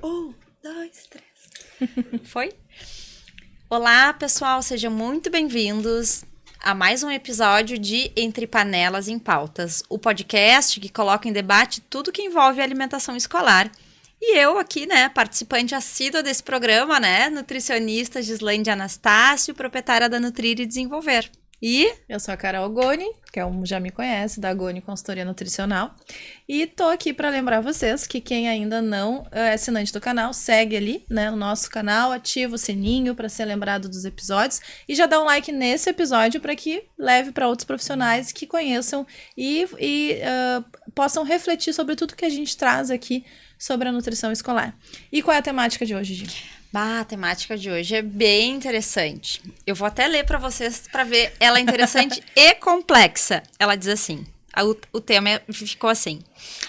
Um, dois, três. Foi? Olá, pessoal, sejam muito bem-vindos a mais um episódio de Entre Panelas em Pautas, o podcast que coloca em debate tudo que envolve a alimentação escolar. E eu aqui, participante assídua desse programa, nutricionista Gislaine de Anastácio, proprietária da Nutrir e Desenvolver. E eu sou a Carol Goni, que já me conhece, da Goni Consultoria Nutricional. E tô aqui para lembrar vocês que quem ainda não é assinante do canal, segue ali, no nosso canal, ativa o sininho para ser lembrado dos episódios e já dá um like nesse episódio para que leve para outros profissionais que conheçam e possam refletir sobre tudo que a gente traz aqui sobre a nutrição escolar. E qual é a temática de hoje, Gi? A temática de hoje é bem interessante. Eu vou até ler para vocês para ver. Ela é interessante e complexa. Ela diz assim, o tema ficou assim: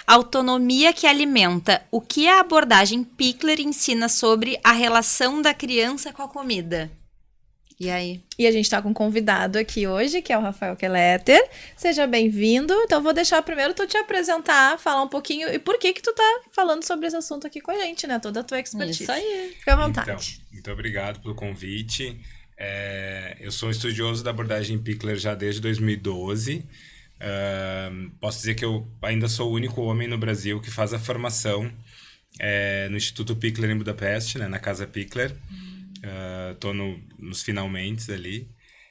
autonomia que alimenta. O que a abordagem Pickler ensina sobre a relação da criança com a comida? E aí? E a gente tá com um convidado aqui hoje, que é o Rafael Kelleter. Seja bem-vindo. Então, vou deixar primeiro tu te apresentar, falar um pouquinho e por que tu tá falando sobre esse assunto aqui com a gente, Toda a tua expertise. Isso aí. Fica à vontade. Então, muito obrigado pelo convite. Eu sou estudioso da abordagem Pickler já desde 2012. Posso dizer que eu ainda sou o único homem no Brasil que faz a formação no Instituto Pickler em Budapeste, na Casa Pickler. Tô nos finalmente ali.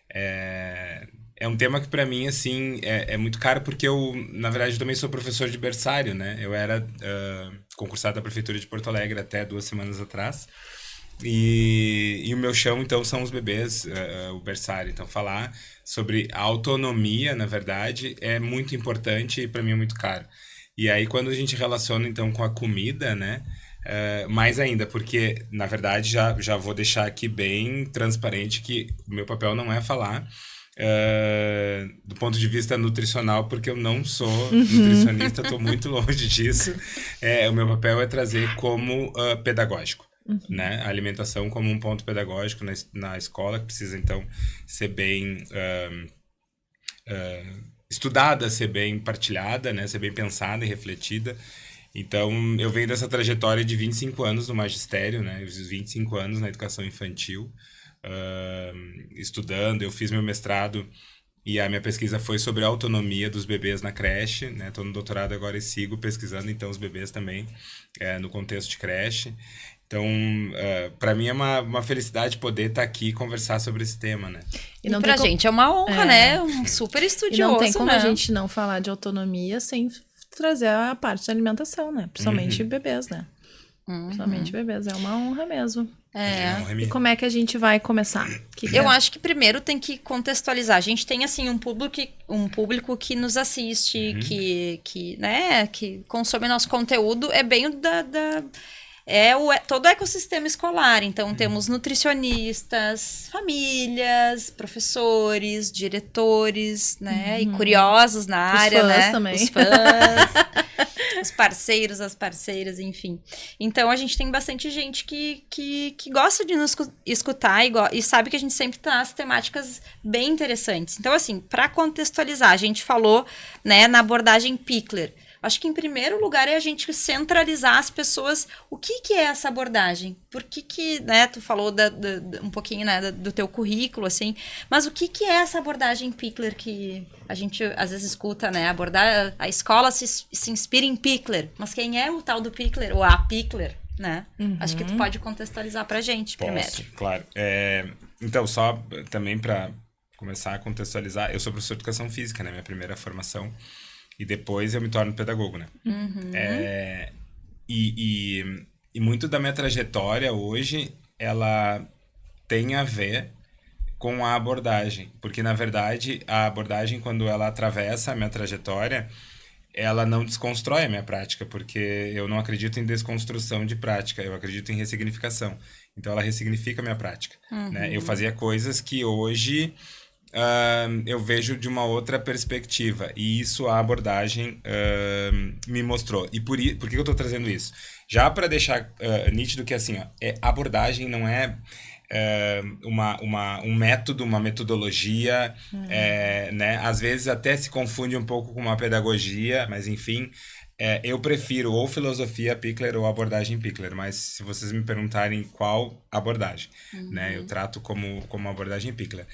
É um tema que para mim, assim, é muito caro porque eu, na verdade, também sou professor de berçário, Eu era concursado da Prefeitura de Porto Alegre até 2 semanas atrás. E o meu chão, então, são os bebês, o berçário. Então, falar sobre a autonomia, na verdade, é muito importante e para mim é muito caro. E aí, quando a gente relaciona, então, com a comida, mais ainda, porque, na verdade, já vou deixar aqui bem transparente que o meu papel não é falar do ponto de vista nutricional, porque eu não sou nutricionista, estou muito longe disso. O meu papel é trazer como pedagógico, a alimentação como um ponto pedagógico na escola, que precisa, então, ser bem estudada, ser bem partilhada, ser bem pensada e refletida. Então, eu venho dessa trajetória de 25 anos no magistério, os 25 anos na educação infantil, estudando. Eu fiz meu mestrado e a minha pesquisa foi sobre a autonomia dos bebês na creche, Estou no doutorado agora e sigo pesquisando, então, os bebês também no contexto de creche. Então, para mim é uma felicidade poder estar aqui e conversar sobre esse tema, E pra gente é uma honra, Um super estudioso, E não tem como a gente não falar de autonomia sem trazer a parte da alimentação, Principalmente bebês, Principalmente bebês, é uma honra mesmo. E como é que a gente vai começar? Eu acho que primeiro tem que contextualizar. A gente tem, assim, um público que nos assiste, que consome nosso conteúdo, é bem todo o ecossistema escolar. Então, temos nutricionistas, famílias, professores, diretores, e curiosos na área, fãs também. Os fãs, os parceiros, as parceiras, enfim. Então, a gente tem bastante gente que gosta de nos escutar e sabe que a gente sempre traz temáticas bem interessantes. Então, assim, para contextualizar, a gente falou, na abordagem Pickler. Acho que, em primeiro lugar, é a gente centralizar as pessoas. O que é essa abordagem? Por que tu falou um pouquinho, do teu currículo, assim. Mas o que é essa abordagem Pickler que a gente, às vezes, escuta, Abordar, a escola se inspira em Pickler. Mas quem é o tal do Pickler? Ou a Pickler, Acho que tu pode contextualizar pra gente primeiro. Claro. Então, só também para começar a contextualizar, eu sou professor de educação física, minha primeira formação. E depois eu me torno pedagogo, E muito da minha trajetória hoje, ela tem a ver com a abordagem. Porque, na verdade, a abordagem, quando ela atravessa a minha trajetória, ela não desconstrói a minha prática, porque eu não acredito em desconstrução de prática, eu acredito em ressignificação. Então, ela ressignifica a minha prática. Eu fazia coisas que hoje... eu vejo de uma outra perspectiva, e isso a abordagem me mostrou. E por que eu estou trazendo isso? Já para deixar nítido que, assim, a abordagem não é um método, uma metodologia, às vezes até se confunde um pouco com uma pedagogia, mas enfim, Eu prefiro ou filosofia Pickler ou abordagem Pickler, mas se vocês me perguntarem qual abordagem, né, eu trato como abordagem Pickler.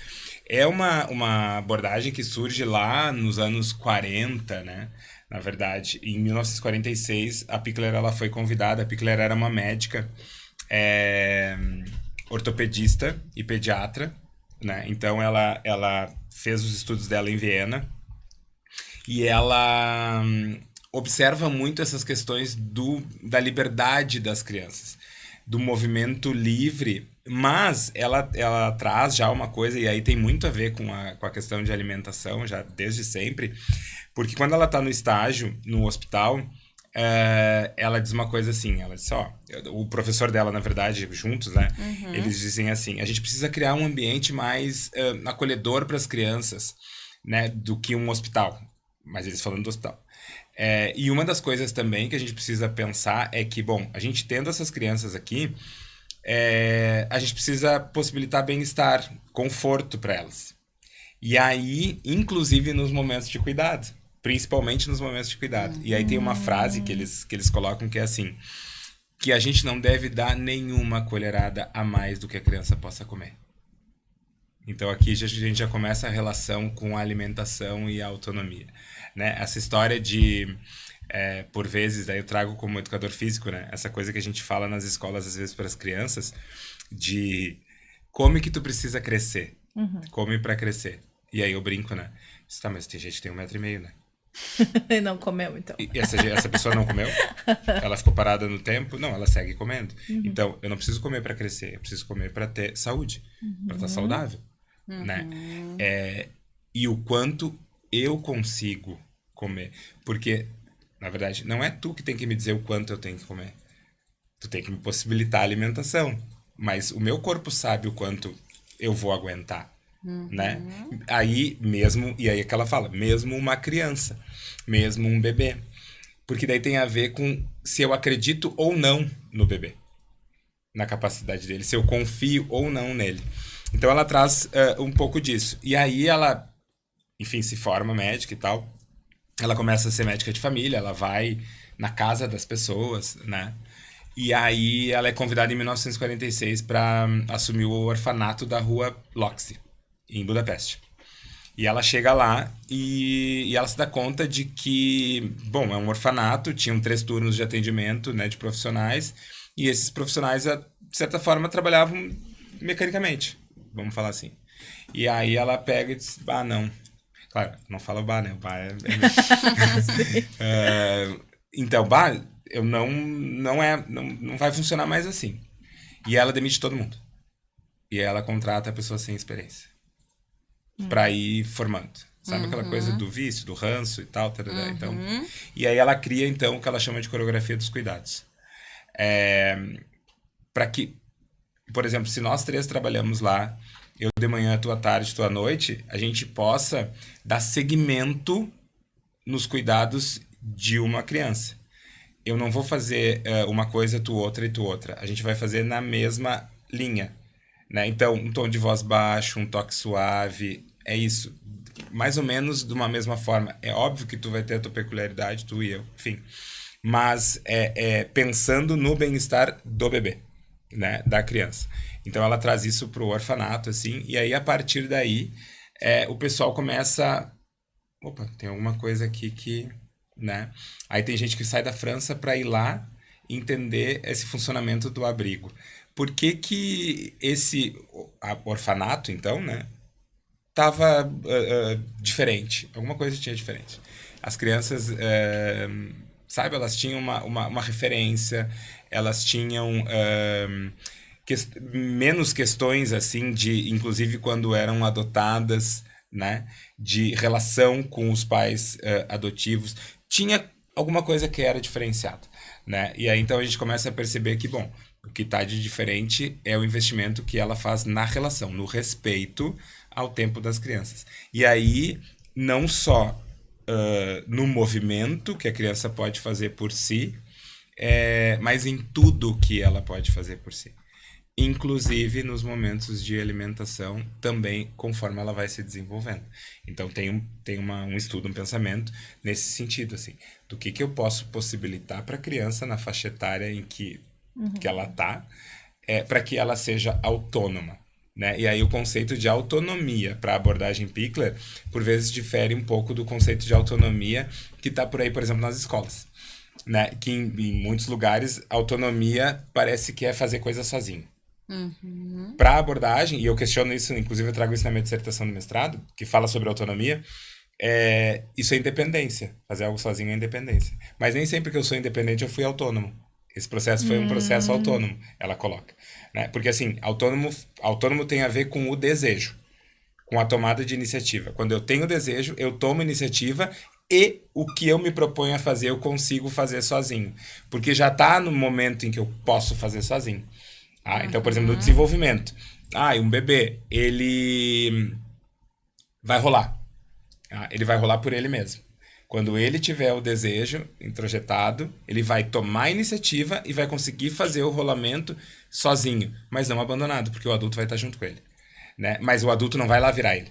É uma abordagem que surge lá nos anos 40, né? Na verdade, em 1946, a Pickler ela foi convidada. A Pickler era uma médica, ortopedista e pediatra, né? Então ela fez os estudos dela em Viena e ela observa muito essas questões da liberdade das crianças, do movimento livre, mas ela traz já uma coisa, e aí tem muito a ver com a questão de alimentação, já desde sempre, porque quando ela está no estágio, no hospital, ela diz uma coisa assim, ela diz, o professor dela, na verdade, juntos, né, eles dizem assim, a gente precisa criar um ambiente mais acolhedor para as crianças, né, do que um hospital, mas eles falando do hospital. E uma das coisas também que a gente precisa pensar é que, bom, a gente tendo essas crianças aqui, a gente precisa possibilitar bem-estar, conforto para elas. E aí, inclusive nos momentos de cuidado, principalmente nos momentos de cuidado. E aí tem uma frase que eles colocam que é assim, que a gente não deve dar nenhuma colherada a mais do que a criança possa comer. Então aqui a gente já começa a relação com a alimentação e a autonomia, né? Essa história de, por vezes, daí eu trago como educador físico, né? Essa coisa que a gente fala nas escolas às vezes para as crianças, de come que tu precisa crescer, come para crescer. E aí eu brinco, né? Tá, mas tem gente que tem 1,5 m, né? E não comeu, então. E essa pessoa não comeu? Ela ficou parada no tempo? Não, ela segue comendo. Então, eu não preciso comer para crescer, eu preciso comer para ter saúde, para estar saudável, né? E o quanto eu consigo comer. Porque, na verdade, não é tu que tem que me dizer o quanto eu tenho que comer. Tu tem que me possibilitar a alimentação. Mas o meu corpo sabe o quanto eu vou aguentar. Né? Aí mesmo, e aí é que ela fala, mesmo uma criança, mesmo um bebê, porque daí tem a ver com se eu acredito ou não no bebê, na capacidade dele, se eu confio ou não nele. Então ela traz um pouco disso, e aí ela, enfim, se forma médica e tal, ela começa a ser médica de família, ela vai na casa das pessoas, né? E aí ela é convidada em 1946 para assumir o orfanato da rua Lóczy, em Budapeste. E ela chega lá e ela se dá conta de que, bom, é um orfanato, tinham 3 turnos de atendimento, né, de profissionais, e esses profissionais, de certa forma, trabalhavam mecanicamente, vamos falar assim. E aí ela pega e diz, não. Claro, não fala o né? O então, eu não vai funcionar mais assim. E ela demite todo mundo. E ela contrata a pessoa sem experiência. Pra ir formando. Sabe aquela coisa do vício, do ranço e tal? Então, e aí ela cria, então, o que ela chama de coreografia dos cuidados. Para que, por exemplo, se nós 3 trabalhamos lá, eu de manhã, tu à tarde, tu à noite, a gente possa dar seguimento nos cuidados de uma criança. Eu não vou fazer uma coisa, tu outra e tu outra. A gente vai fazer na mesma linha. Né? Então, um tom de voz baixo, um toque suave, é isso. Mais ou menos de uma mesma forma. É óbvio que tu vai ter a tua peculiaridade, tu e eu, enfim. Mas pensando no bem-estar do bebê, né? Da criança. Então, ela traz isso pro orfanato, assim, e aí, a partir daí, o pessoal começa... Opa, tem alguma coisa aqui que... Né? Aí tem gente que sai da França para ir lá entender esse funcionamento do abrigo. Por que esse orfanato, então, né, tava diferente? Alguma coisa tinha diferente. As crianças, sabe, elas tinham uma referência, elas tinham menos questões, assim, inclusive quando eram adotadas, né, de relação com os pais adotivos. Tinha alguma coisa que era diferenciada, né? E aí, então, a gente começa a perceber que, bom, o que está de diferente é o investimento que ela faz na relação, no respeito ao tempo das crianças. E aí, não só no movimento que a criança pode fazer por si, mas em tudo que ela pode fazer por si. inclusive nos momentos de alimentação, também conforme ela vai se desenvolvendo. Então, tem um estudo, um pensamento nesse sentido, assim, do que eu posso possibilitar para a criança na faixa etária em que ela está, para que ela seja autônoma. Né? E aí o conceito de autonomia para a abordagem Pickler, por vezes, difere um pouco do conceito de autonomia que está por aí, por exemplo, nas escolas. Né? Que em muitos lugares, autonomia parece que é fazer coisa sozinho. Para a abordagem, e eu questiono isso, inclusive eu trago isso na minha dissertação do mestrado, que fala sobre autonomia, isso é independência. Fazer algo sozinho é independência. Mas nem sempre que eu sou independente eu fui autônomo. Esse processo foi um processo autônomo, ela coloca. Né? Porque assim, autônomo tem a ver com o desejo, com a tomada de iniciativa. Quando eu tenho desejo, eu tomo iniciativa e o que eu me proponho a fazer, eu consigo fazer sozinho. Porque já está no momento em que eu posso fazer sozinho. Então, por exemplo, no desenvolvimento. Um bebê, ele vai rolar. Ele vai rolar por ele mesmo. Quando ele tiver o desejo introjetado, ele vai tomar a iniciativa e vai conseguir fazer o rolamento sozinho, mas não abandonado, porque o adulto vai estar junto com ele. Né? Mas o adulto não vai lá virar ele.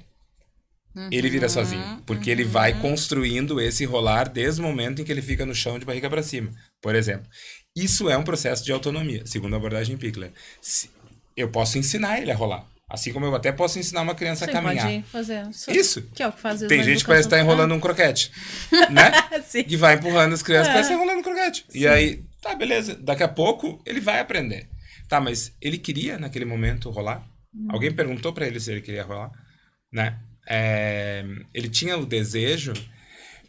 Ele vira sozinho, porque ele vai construindo esse rolar desde o momento em que ele fica no chão de barriga para cima, por exemplo. Isso é um processo de autonomia, segundo a abordagem Pickler. Eu posso ensinar ele a rolar. Assim como eu até posso ensinar uma criança a caminhar. Pode fazer. Isso. Que é o que faz Tem gente que parece estar enrolando um croquete. Né? Sim. Que vai empurrando as crianças, parece estar enrolando um croquete. Sim. E aí, tá, beleza. Daqui a pouco, ele vai aprender. Tá, mas ele queria, naquele momento, rolar? Alguém perguntou pra ele se ele queria rolar? Né? Ele tinha o desejo...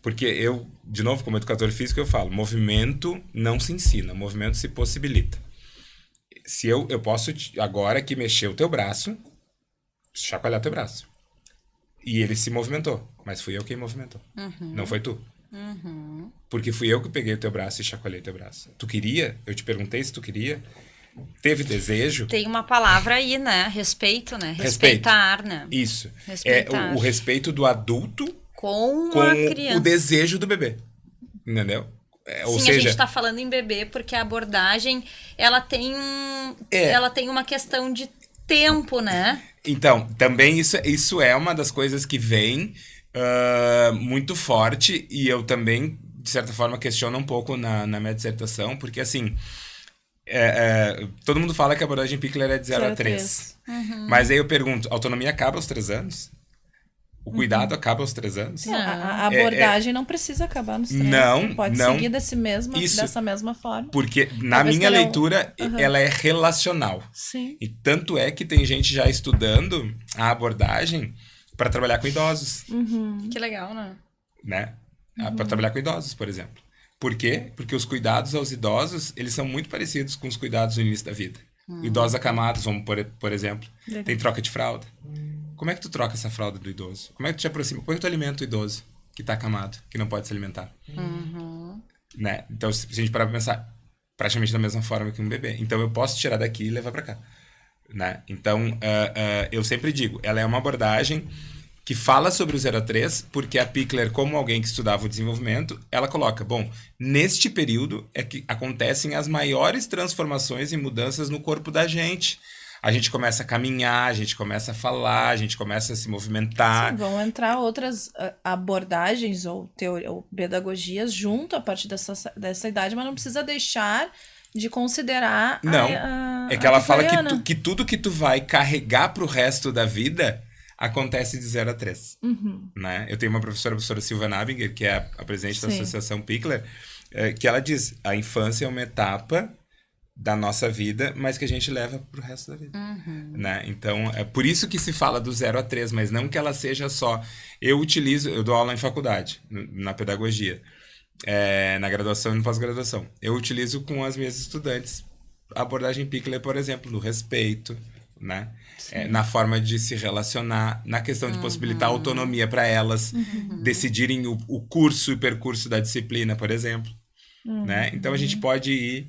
Porque eu, de novo, como educador físico, eu falo, movimento não se ensina, movimento se possibilita. Se eu posso agora aqui mexer o teu braço, chacoalhar teu braço. E ele se movimentou, mas fui eu quem movimentou. Não foi tu. Porque fui eu que peguei o teu braço e chacoalhei teu braço. Tu queria? Eu te perguntei se tu queria. Teve desejo? Tem uma palavra aí, né? Respeito, né? Respeitar, né? Isso. Respeitar. O respeito do adulto com a criança. O desejo do bebê. Entendeu? Ou seja, a gente tá falando em bebê porque a abordagem, ela tem uma questão de tempo, né? Então, também isso é uma das coisas que vem muito forte, e eu também, de certa forma, questiono um pouco na minha dissertação, porque assim, todo mundo fala que a abordagem Pickler é de 0 a 3. Mas aí eu pergunto, a autonomia acaba aos 3 anos? O cuidado acaba aos 3 anos? A abordagem não precisa acabar nos 3. Não, pode seguir dessa mesma forma. Porque na minha leitura, ela é relacional. Sim. E tanto é que tem gente já estudando a abordagem para trabalhar com idosos. Que legal, né? Para trabalhar com idosos, por exemplo. Por quê? Porque os cuidados aos idosos, eles são muito parecidos com os cuidados no início da vida. Idosos acamados, vamos por exemplo. Legal. Tem troca de fralda. Como é que tu troca essa fralda do idoso? Como é que tu te aproxima? Como é que tu alimenta o idoso que tá acamado, que não pode se alimentar? Né? Então, se a gente parar pra pensar, praticamente da mesma forma que um bebê. Então, eu posso tirar daqui e levar pra cá. Né? Então, eu sempre digo, ela é uma abordagem que fala sobre o 0 a 3, porque a Pickler, como alguém que estudava o desenvolvimento, ela coloca, neste período é que acontecem as maiores transformações e mudanças no corpo da gente. A gente começa a caminhar, a gente começa a falar, a gente começa a se movimentar. Sim, vão entrar outras abordagens ou pedagogias junto a partir dessa idade, mas não precisa deixar de considerar é que ela fala que tudo que tu vai carregar pro resto da vida acontece de 0 a 3. Né? Eu tenho uma professora, a professora Silvia Nabinger, que é a presidente da Associação Pickler, que ela diz, a infância é uma etapa da nossa vida, mas que a gente leva pro resto da vida. Né? Então, é por isso que se fala do 0 a 3, mas não que ela seja só... Eu dou aula em faculdade, na pedagogia, na graduação e na pós-graduação. Eu utilizo com as minhas estudantes a abordagem Pickler, por exemplo, no respeito, né? Na forma de se relacionar, na questão de possibilitar autonomia para elas decidirem o curso e percurso da disciplina, por exemplo. Né? Então, a gente pode ir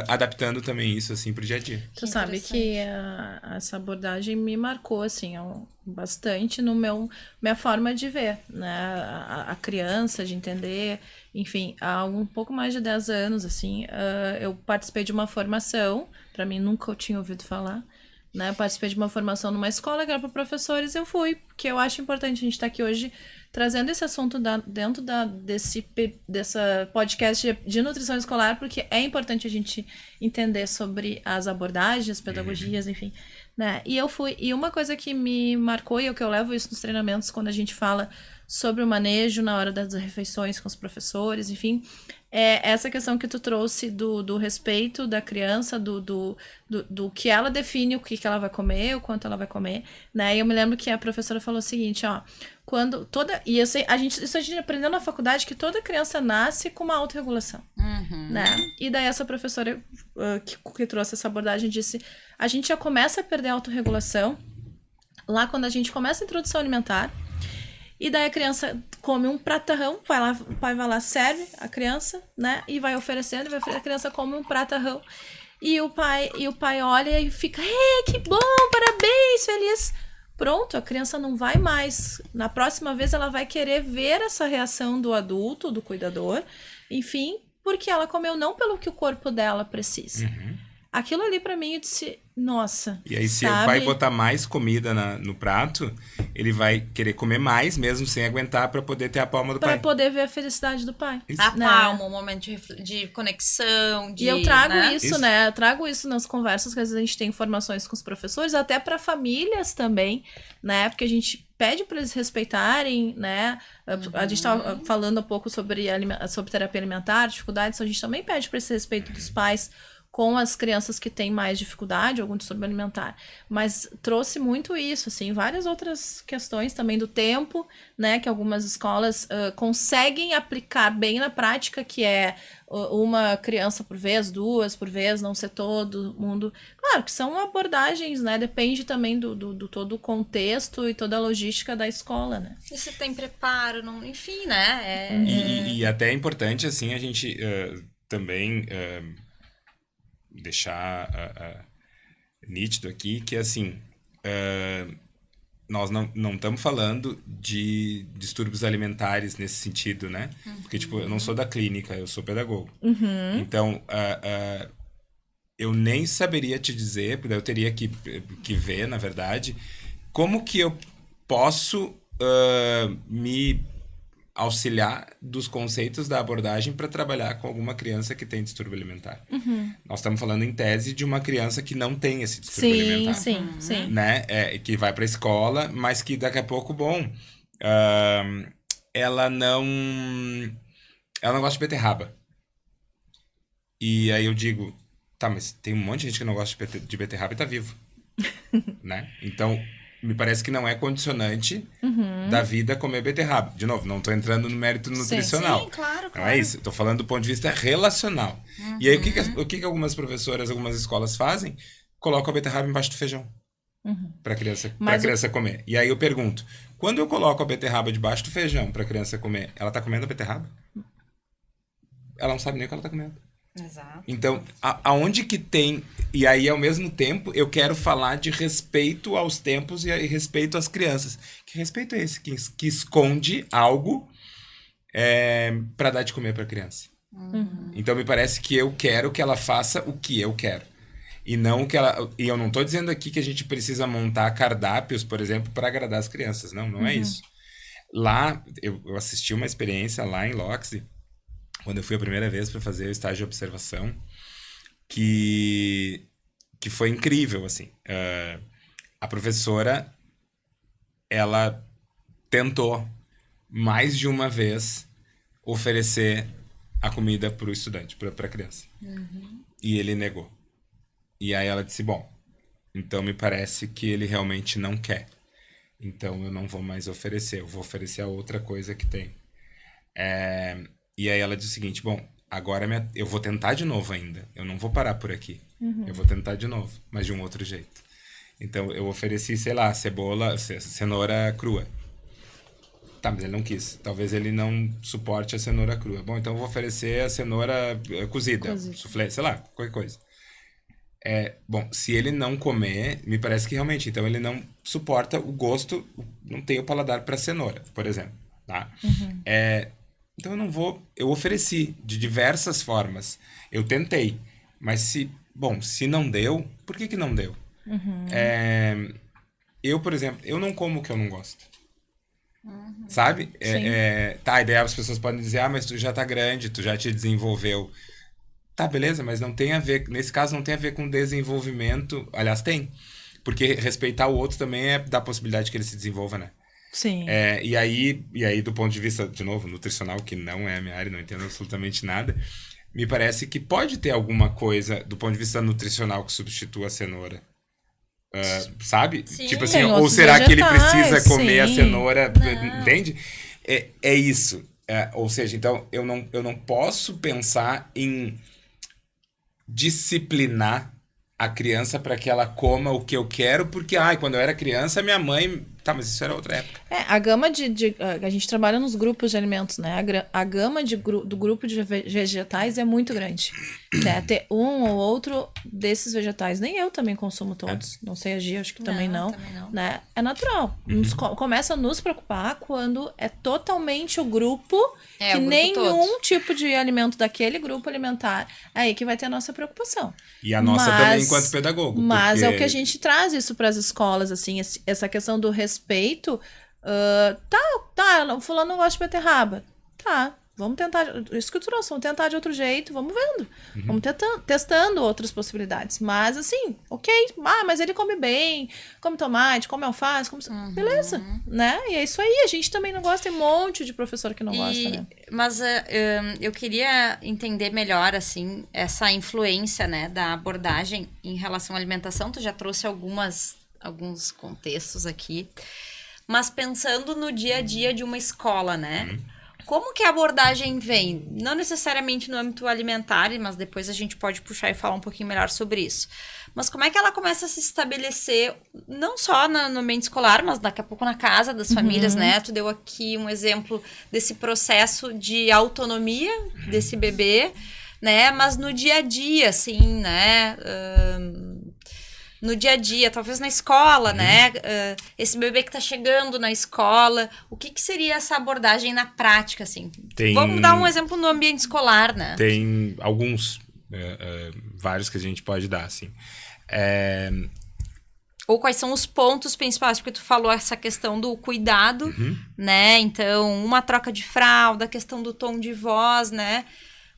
adaptando também isso, assim, pro dia a dia. Tu sabe que essa abordagem me marcou, assim, bastante no minha forma de ver, né? A criança, de entender, enfim, há um pouco mais de 10 anos, assim, eu participei de uma formação, para mim nunca eu tinha ouvido falar, né? Eu participei de uma formação numa escola que era para professores, eu fui, porque eu acho importante a gente estar aqui hoje trazendo esse assunto dentro dessa podcast de nutrição escolar, porque é importante a gente entender sobre as abordagens, pedagogias, enfim, né? E eu fui, e uma coisa que me marcou, e o que eu levo isso nos treinamentos, quando a gente fala sobre o manejo na hora das refeições com os professores, enfim, é essa questão que tu trouxe do respeito da criança, do que ela define o que ela vai comer, o quanto ela vai comer, né? E eu me lembro que a professora falou o seguinte, ó, quando toda... E eu sei, isso a gente aprendeu na faculdade, que toda criança nasce com uma autorregulação, né? E daí essa professora que trouxe essa abordagem disse, a gente já começa a perder a autorregulação lá quando a gente começa a introdução alimentar. E daí a criança come um pratarrão, o pai vai lá, serve a criança, né? E vai oferecendo, a criança come um pratarrão. E o pai olha e fica, que bom, parabéns, feliz. Pronto, a criança não vai mais. Na próxima vez ela vai querer ver essa reação do adulto, do cuidador, enfim, porque ela comeu não pelo que o corpo dela precisa. Aquilo ali pra mim, eu disse, nossa. E aí, se o pai botar mais comida no prato, ele vai querer comer mais, mesmo sem aguentar, pra poder ter a palma do pai. Pra poder ver a felicidade do pai. Isso. A palma, um momento de conexão, E eu trago né? isso, né? Eu trago isso nas conversas que às vezes a gente tem informações com os professores, até pra famílias também, né? Porque a gente pede para eles respeitarem, né? A gente estava falando um pouco sobre terapia alimentar, dificuldades, então a gente também pede para esse respeito dos pais com as crianças que têm mais dificuldade, algum distúrbio alimentar. Mas trouxe muito isso, assim, várias outras questões também do tempo, né, que algumas escolas conseguem aplicar bem na prática, que é uma criança por vez, duas por vez, não ser todo mundo. Claro que são abordagens, né, depende também do todo o contexto e toda a logística da escola, né. E se tem preparo, não, enfim, né. E até é importante, assim, a gente também... deixar nítido aqui que, assim, nós não estamos falando de distúrbios alimentares nesse sentido, né? Porque, tipo, eu não sou da clínica, eu sou pedagogo. Então, eu nem saberia te dizer, porque eu teria que ver, na verdade, como que eu posso me auxiliar dos conceitos da abordagem para trabalhar com alguma criança que tem distúrbio alimentar. Nós estamos falando em tese de uma criança que não tem esse distúrbio alimentar. Sim. Né? Que vai para a escola, mas que daqui a pouco, ela não gosta de beterraba. E aí eu digo, tá, mas tem um monte de gente que não gosta de beterraba e tá vivo. Né? Então... me parece que não é condicionante da vida comer beterraba. De novo, não estou entrando no mérito nutricional. Sim, claro. Não é isso. Estou falando do ponto de vista relacional. E aí, o que algumas professoras, algumas escolas fazem? Colocam a beterraba embaixo do feijão. Para a criança comer. E aí eu pergunto, quando eu coloco a beterraba debaixo do feijão para a criança comer, ela está comendo a beterraba? Ela não sabe nem o que ela está comendo. Exato. Então, aonde que tem... E aí, ao mesmo tempo, eu quero falar de respeito aos tempos e respeito às crianças. Que respeito é esse? Que esconde algo para dar de comer para a criança. Então, me parece que eu quero que ela faça o que eu quero. E não que ela... E eu não estou dizendo aqui que a gente precisa montar cardápios, por exemplo, para agradar as crianças. Não é isso. Lá, eu assisti uma experiência lá em Loxi, quando eu fui a primeira vez para fazer o estágio de observação, que foi incrível, assim. A professora, ela tentou mais de uma vez oferecer a comida para o estudante, para a criança. E ele negou. E aí ela disse, bom, então me parece que ele realmente não quer. Então eu não vou mais oferecer, eu vou oferecer a outra coisa que tem. E aí ela disse o seguinte, bom, agora eu vou tentar de novo ainda. Eu não vou parar por aqui. Eu vou tentar de novo, mas de um outro jeito. Então, eu ofereci, sei lá, cenoura crua. Tá, mas ele não quis. Talvez ele não suporte a cenoura crua. Bom, então eu vou oferecer a cenoura cozida. Soufflé, sei lá, qualquer coisa. Bom, se ele não comer, me parece que realmente, então ele não suporta o gosto, não tem o paladar para cenoura, por exemplo. Tá? Então eu não vou... Eu ofereci de diversas formas. Eu tentei. Mas se não deu, por que não deu? Eu, por exemplo, eu não como o que eu não gosto. Sabe? Tá, e daí as pessoas podem dizer, mas tu já tá grande, tu já te desenvolveu. Tá, beleza, mas não tem a ver, nesse caso não tem a ver com desenvolvimento. Aliás, tem. Porque respeitar o outro também é dar a possibilidade que ele se desenvolva, né? Sim. E aí, do ponto de vista, de novo, nutricional, que não é a minha área, não entendo absolutamente nada, me parece que pode ter alguma coisa, do ponto de vista nutricional, que substitua a cenoura. Sabe? Sim. Tipo assim, Tem ou outros será que ele vegetais, precisa comer a sim. cenoura? Não. Entende? É isso. Ou seja, então, eu não posso pensar em disciplinar a criança para que ela coma o que eu quero, porque, quando eu era criança, minha mãe... Tá, mas isso era outra época. A gama a gente trabalha nos grupos de alimentos, né? A gama do grupo de vegetais é muito grande. Né? Ter um ou outro desses vegetais. Nem eu também consumo todos. Não sei a Gia, acho que também não. Né? É natural. Começa a nos preocupar quando é totalmente o grupo que o grupo nenhum todo. tipo de alimento daquele grupo alimentar é aí que vai ter a nossa preocupação. E a nossa também enquanto pedagogo. Mas porque... é o que a gente traz isso para as escolas, assim, essa questão do respeito. O fulano não gosta de beterraba. Tá, vamos tentar. Isso que eu trouxe, vamos tentar de outro jeito, vamos vendo. Vamos testando outras possibilidades. Mas assim, ok, mas ele come bem, come tomate, come alface, beleza, né? E é isso aí, a gente também não gosta, tem um monte de professor que não gosta, né? Mas eu queria entender melhor, assim, essa influência, né, da abordagem em relação à alimentação. Tu já trouxe alguns contextos aqui. Mas pensando no dia a dia de uma escola, né? Como que a abordagem vem? Não necessariamente no âmbito alimentar, mas depois a gente pode puxar e falar um pouquinho melhor sobre isso. Mas como é que ela começa a se estabelecer, não só no ambiente escolar, mas daqui a pouco na casa das famílias, né? Tu deu aqui um exemplo desse processo de autonomia desse bebê, né? Mas no dia a dia, assim, né? No dia a dia, talvez na escola, né? Esse bebê que tá chegando na escola, o que seria essa abordagem na prática, assim? Vamos dar um exemplo no ambiente escolar, né? Tem alguns, vários que a gente pode dar, assim. Ou quais são os pontos principais, porque tu falou essa questão do cuidado, né? Então, uma troca de fralda, a questão do tom de voz, né?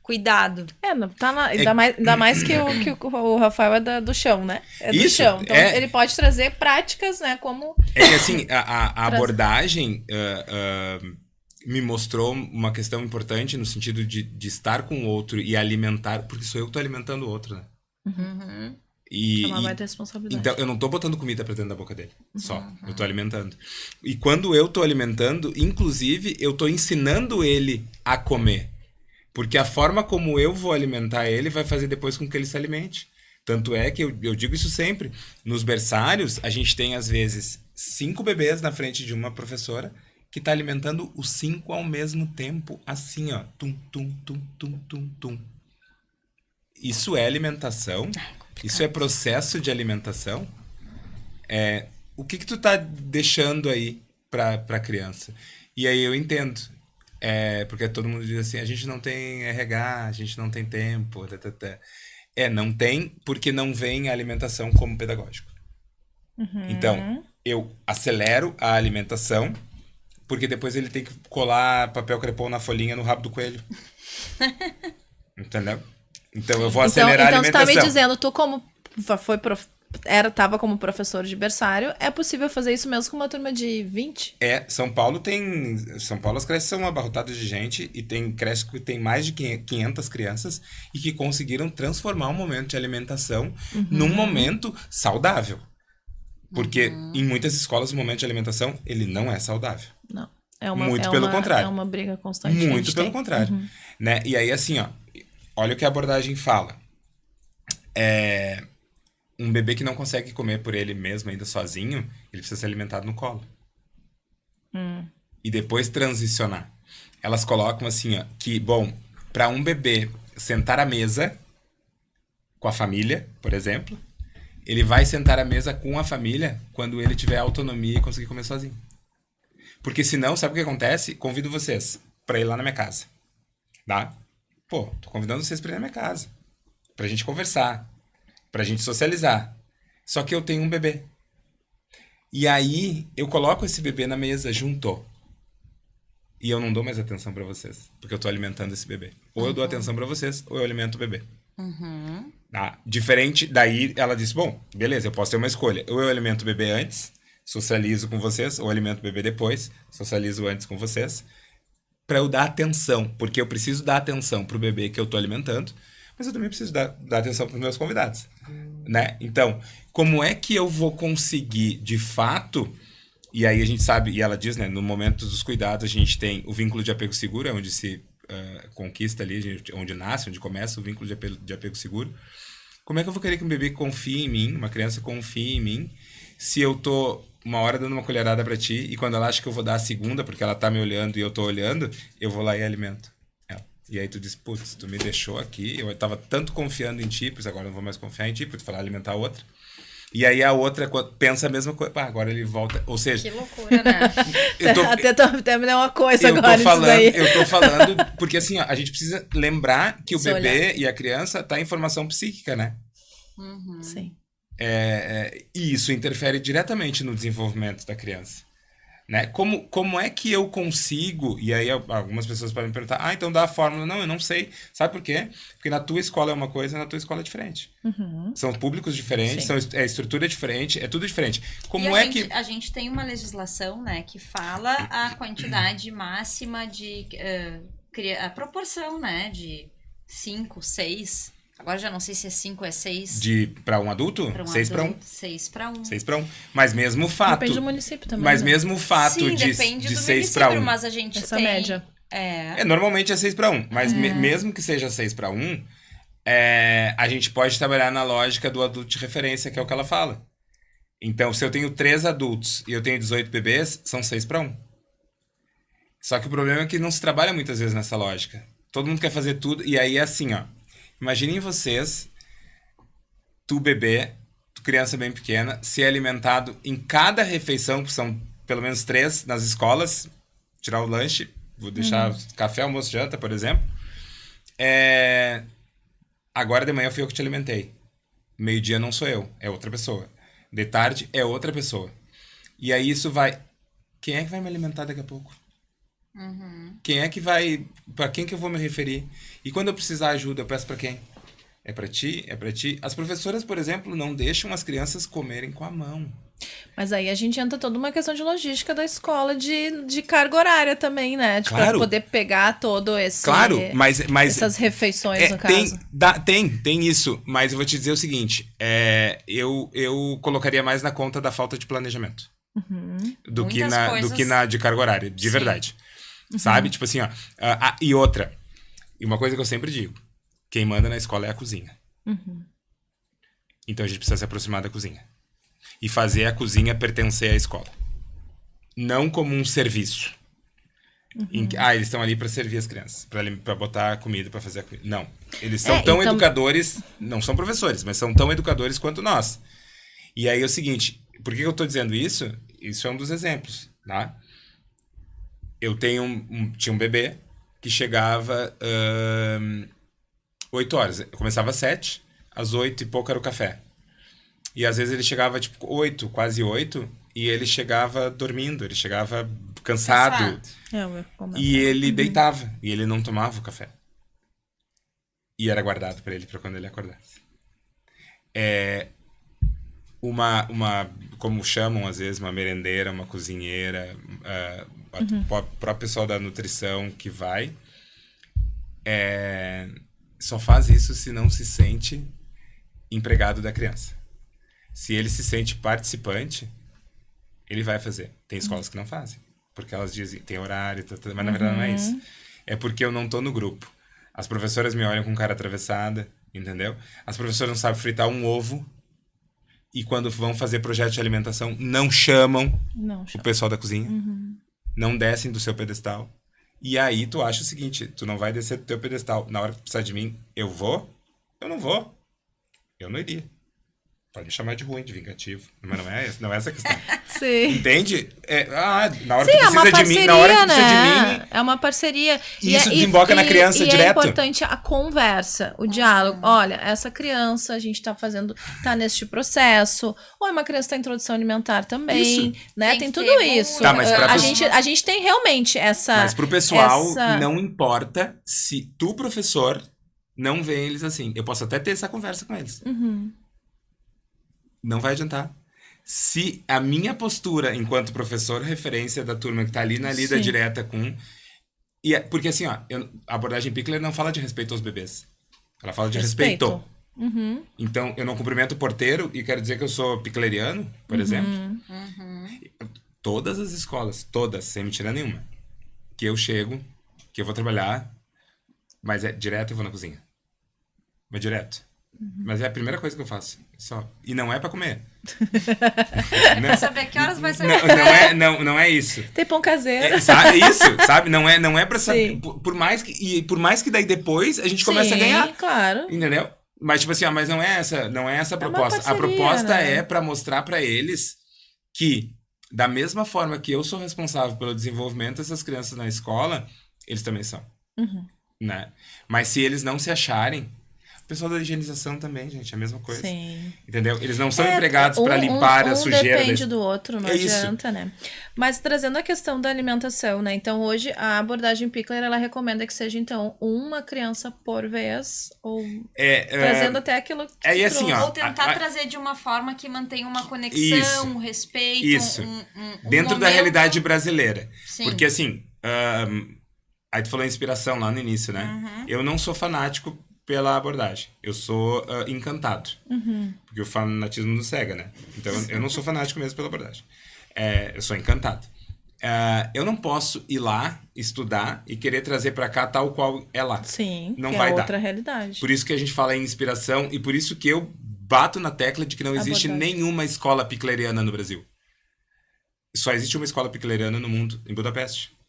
Cuidado. Ainda mais que o Rafael é do chão, né? É do Isso, chão. Então, ele pode trazer práticas, né? Como... É que, assim, a abordagem me mostrou uma questão importante no sentido de estar com o outro e alimentar, porque sou eu que tô alimentando o outro, né? É uma baita responsabilidade. Então, eu não tô botando comida pra dentro da boca dele, só. Eu tô alimentando. E quando eu tô alimentando, inclusive, eu tô ensinando ele a comer. Porque a forma como eu vou alimentar ele vai fazer depois com que ele se alimente. Tanto é que eu digo isso sempre. Nos berçários, a gente tem, às vezes, 5 bebês na frente de uma professora que tá alimentando os 5 ao mesmo tempo, assim, ó. Tum, tum, tum, tum, tum, tum. Isso é alimentação? Isso é processo de alimentação? O que tu tá deixando aí pra criança? E aí eu entendo. Porque todo mundo diz assim, a gente não tem RH, a gente não tem tempo, não tem porque não vem a alimentação como pedagógico. Então, eu acelero a alimentação porque depois ele tem que colar papel crepom na folhinha no rabo do coelho. Entendeu? Então eu vou acelerar a alimentação. Então tu tá me dizendo, tu como tava como professor de berçário, é possível fazer isso mesmo com uma turma de 20? São Paulo as creches são abarrotadas de gente e tem creches que tem mais de 500 crianças e que conseguiram transformar um momento de alimentação num momento saudável. Porque em muitas escolas o momento de alimentação, ele não é saudável. Não. Muito pelo contrário. É uma briga constante. Muito pelo contrário. Né? E aí, assim, ó, olha o que a abordagem fala. Um bebê que não consegue comer por ele mesmo, ainda sozinho, ele precisa ser alimentado no colo. E depois transicionar. Elas colocam assim, ó, que, bom, para um bebê sentar à mesa com a família, por exemplo, ele vai sentar à mesa com a família quando ele tiver autonomia e conseguir comer sozinho. Porque senão, sabe o que acontece? Convido vocês pra ir lá na minha casa. Tá? Tô convidando vocês pra ir na minha casa. Pra gente conversar. Pra gente socializar. Só que eu tenho um bebê. E aí, eu coloco esse bebê na mesa junto. E eu não dou mais atenção pra vocês. Porque eu tô alimentando esse bebê. Ou eu dou atenção pra vocês, ou eu alimento o bebê. Diferente, daí ela disse, bom, beleza, eu posso ter uma escolha. Ou eu alimento o bebê antes, socializo com vocês, ou alimento o bebê depois, socializo antes com vocês. Pra eu dar atenção. Porque eu preciso dar atenção pro bebê que eu tô alimentando. Mas eu também preciso dar atenção pros meus convidados. Né? Então, como é que eu vou conseguir, de fato... E aí a gente sabe, e ela diz, né, no momento dos cuidados a gente tem o vínculo de apego seguro, é onde se conquista ali, onde nasce, onde começa o vínculo de apego seguro. Como é que eu vou querer que um bebê confie em mim, uma criança confie em mim, se eu tô uma hora dando uma colherada pra ti e quando ela acha que eu vou dar a segunda, porque ela tá me olhando e eu tô olhando, eu vou lá e alimento ela. E aí tu diz, putz, tu me deixou aqui, eu tava tanto confiando em ti, pois agora eu não vou mais confiar em ti, porque tu falar alimentar a outra. E aí a outra pensa a mesma coisa. Agora ele volta. Ou seja... Que loucura, né? Até me deu uma coisa agora isso daí. Eu tô falando... Porque assim, ó, a gente precisa lembrar que o bebê e a criança tá em formação psíquica, né? Sim. E isso interfere diretamente no desenvolvimento da criança. Né? Como é que eu consigo... E aí algumas pessoas podem me perguntar, então dá a fórmula. Não, eu não sei. Sabe por quê? Porque na tua escola é uma coisa, na tua escola é diferente. São públicos diferentes, é estrutura diferente, é tudo diferente. A gente tem uma legislação, né, que fala a quantidade máxima de... a proporção, né, de 5, 6... Agora já não sei se é 5 ou é 6. Para um adulto? 6 para 1. 6 para 1. 6 para 1. Mas mesmo o fato... Depende do município também. Mas né? mesmo o fato Sim, de 6 para 1... mas a gente essa tem... média. Normalmente é 6 para 1. Mas mesmo que seja 6 para 1, a gente pode trabalhar na lógica do adulto de referência, que é o que ela fala. Então, se eu tenho 3 adultos e eu tenho 18 bebês, são 6 para 1. Só que o problema é que não se trabalha muitas vezes nessa lógica. Todo mundo quer fazer tudo, e aí é assim, ó. Imaginem vocês, tu bebê, tu criança bem pequena, ser alimentado em cada refeição, que são pelo menos 3 nas escolas, tirar o lanche, vou deixar café, almoço, janta, por exemplo. Agora de manhã fui eu que te alimentei. Meio-dia não sou eu, é outra pessoa. De tarde é outra pessoa. E aí isso vai... Quem é que vai me alimentar daqui a pouco? Quem é que vai... Pra quem que eu vou me referir? E quando eu precisar de ajuda, eu peço pra quem? É pra ti? É pra ti? As professoras, por exemplo, não deixam as crianças comerem com a mão. Mas aí a gente entra toda uma questão de logística da escola de carga horária também, né? Tipo, claro. Pra poder pegar todo esse... Claro, mas essas refeições, no caso. Tem isso. Mas eu vou te dizer o seguinte. Eu colocaria mais na conta da falta de planejamento. Do que na de carga horária. De verdade. Sabe? Tipo assim, ó. E outra. E uma coisa que eu sempre digo. Quem manda na escola é a cozinha. Então a gente precisa se aproximar da cozinha. E fazer a cozinha pertencer à escola. Não como um serviço. Eles estão ali para servir as crianças. Para botar comida, para fazer a comida. Não. Eles são tão educadores... Não são professores, mas são tão educadores quanto nós. E aí é o seguinte... Por que eu tô dizendo isso? Isso é um dos exemplos, tá? Eu tinha um bebê que chegava 8 horas. Eu começava às 7, às 8 e pouco era o café. E às vezes ele chegava tipo 8, quase 8, e ele chegava dormindo, ele chegava cansado. E ele deitava, e ele não tomava o café. E era guardado para ele, para quando ele acordasse. Como chamam às vezes, uma merendeira, uma cozinheira, o próprio pessoal da nutrição que vai, só faz isso se não se sente empregado da criança. Se ele se sente participante, ele vai fazer. Tem escolas que não fazem, porque elas dizem, tem horário, mas na verdade não é isso. É porque eu não tô no grupo. As professoras me olham com cara atravessada, entendeu? As professoras não sabem fritar um ovo, e quando vão fazer projeto de alimentação, não chamam o pessoal da cozinha. Não descem do seu pedestal. E aí tu acha o seguinte, tu não vai descer do teu pedestal. Na hora que precisar de mim, eu vou? Eu não vou. Eu não iria. Pode me chamar de ruim, de vingativo. Mas não é essa a questão. Sim. Entende? Na hora Sim, que é uma precisa de parceria, mim, na hora que precisa de né? mim, É uma parceria. E isso desemboca na criança e direto. é importante a conversa, o diálogo. Olha, essa criança, a gente tá neste processo. Ou uma criança tá em introdução alimentar também, Isso. né? Tem Tem que tudo ter isso. Tá, mas pra a, pessoa- gente, a gente tem realmente essa... mas pro pessoal, essa- não importa se tu, professor, não vê eles assim. Eu posso até ter essa conversa com eles. Não vai adiantar. Se a minha postura enquanto professor referência da turma que tá ali na lida Sim. direta com... porque assim, ó, a abordagem Pickler não fala de respeito aos bebês. Ela fala de respeito. Então, eu não cumprimento o porteiro e quero dizer que eu sou picleriano, por exemplo. Todas as escolas, todas, sem mentira nenhuma, que eu chego, que eu vou trabalhar, mas é direto eu vou na cozinha. Mas direto. Mas é a primeira coisa que eu faço. Só. E não é pra comer. Pra saber que horas vai ser. Não é isso. Tem pão caseiro. Sabe? Não é pra saber. Sim. Por mais que daí depois a gente começa a Sim, ganhar. claro. Entendeu? Mas tipo assim, mas não é essa a proposta. parceria, A proposta né? é pra mostrar pra eles que da mesma forma que eu sou responsável pelo desenvolvimento dessas crianças na escola, eles também são. Né? Mas se eles não se acharem, o pessoal da higienização também, gente, é a mesma coisa. Sim. Entendeu? Eles não são empregados pra limpar a sujeira. Depende do outro, não É isso. adianta, né? Mas trazendo a questão da alimentação, né? Então, hoje, a abordagem Pickler, ela recomenda que seja, então, uma criança por vez, ou trazendo até aquilo que e tu assim, trouxe. ó, Ou tentar trazer de uma forma que mantenha uma conexão, Isso. um respeito, Isso. um Dentro da momento. realidade brasileira. Sim. Porque assim, aí tu falou em inspiração lá no início, né? Eu não sou fanático pela abordagem. Eu sou encantado. Porque o fanatismo nos cega, né? Então eu não sou fanático mesmo pela abordagem. Eu sou encantado. Eu não posso ir lá, estudar e querer trazer pra cá tal qual é lá. Sim, não que vai é dar. outra realidade. Por isso que a gente fala em inspiração e por isso que eu bato na tecla de que não existe Abordagem. nenhuma escola picleriana no Brasil. Só existe uma escola picleriana no mundo, em Budapeste.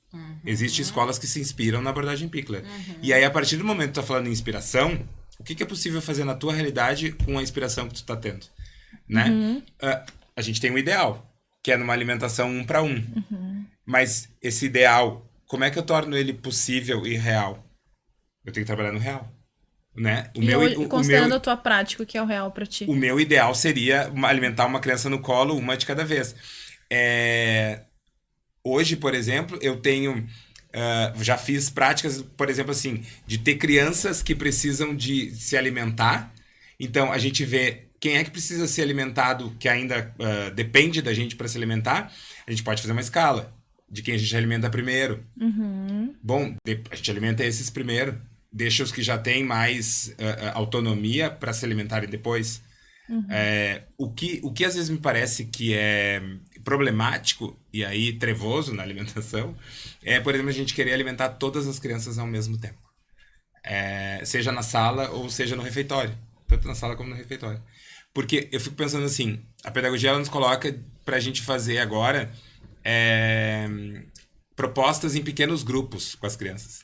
Existem escolas que se inspiram na abordagem Pickler. E aí, a partir do momento que tu tá falando em inspiração, o que é possível fazer na tua realidade com a inspiração que tu tá tendo? Né? A gente tem um ideal, que é numa alimentação 1 para 1. Mas esse ideal, como é que eu torno ele possível e real? Eu tenho que trabalhar no real. Né? Considerando a tua prática, o que é o real pra ti. O meu ideal seria alimentar uma criança no colo, uma de cada vez. Hoje, por exemplo, eu tenho... já fiz práticas, por exemplo, assim, de ter crianças que precisam de se alimentar. Então, a gente vê quem é que precisa ser alimentado, que ainda depende da gente para se alimentar. A gente pode fazer uma escala de quem a gente alimenta primeiro. Bom, a gente alimenta esses primeiro. Deixa os que já têm mais autonomia para se alimentarem depois. O que às vezes me parece que é problemático e aí trevoso na alimentação é, por exemplo, a gente querer alimentar todas as crianças ao mesmo tempo. Seja na sala ou seja no refeitório. Tanto na sala como no refeitório. Porque eu fico pensando assim, a pedagogia ela nos coloca pra gente fazer agora propostas em pequenos grupos com as crianças.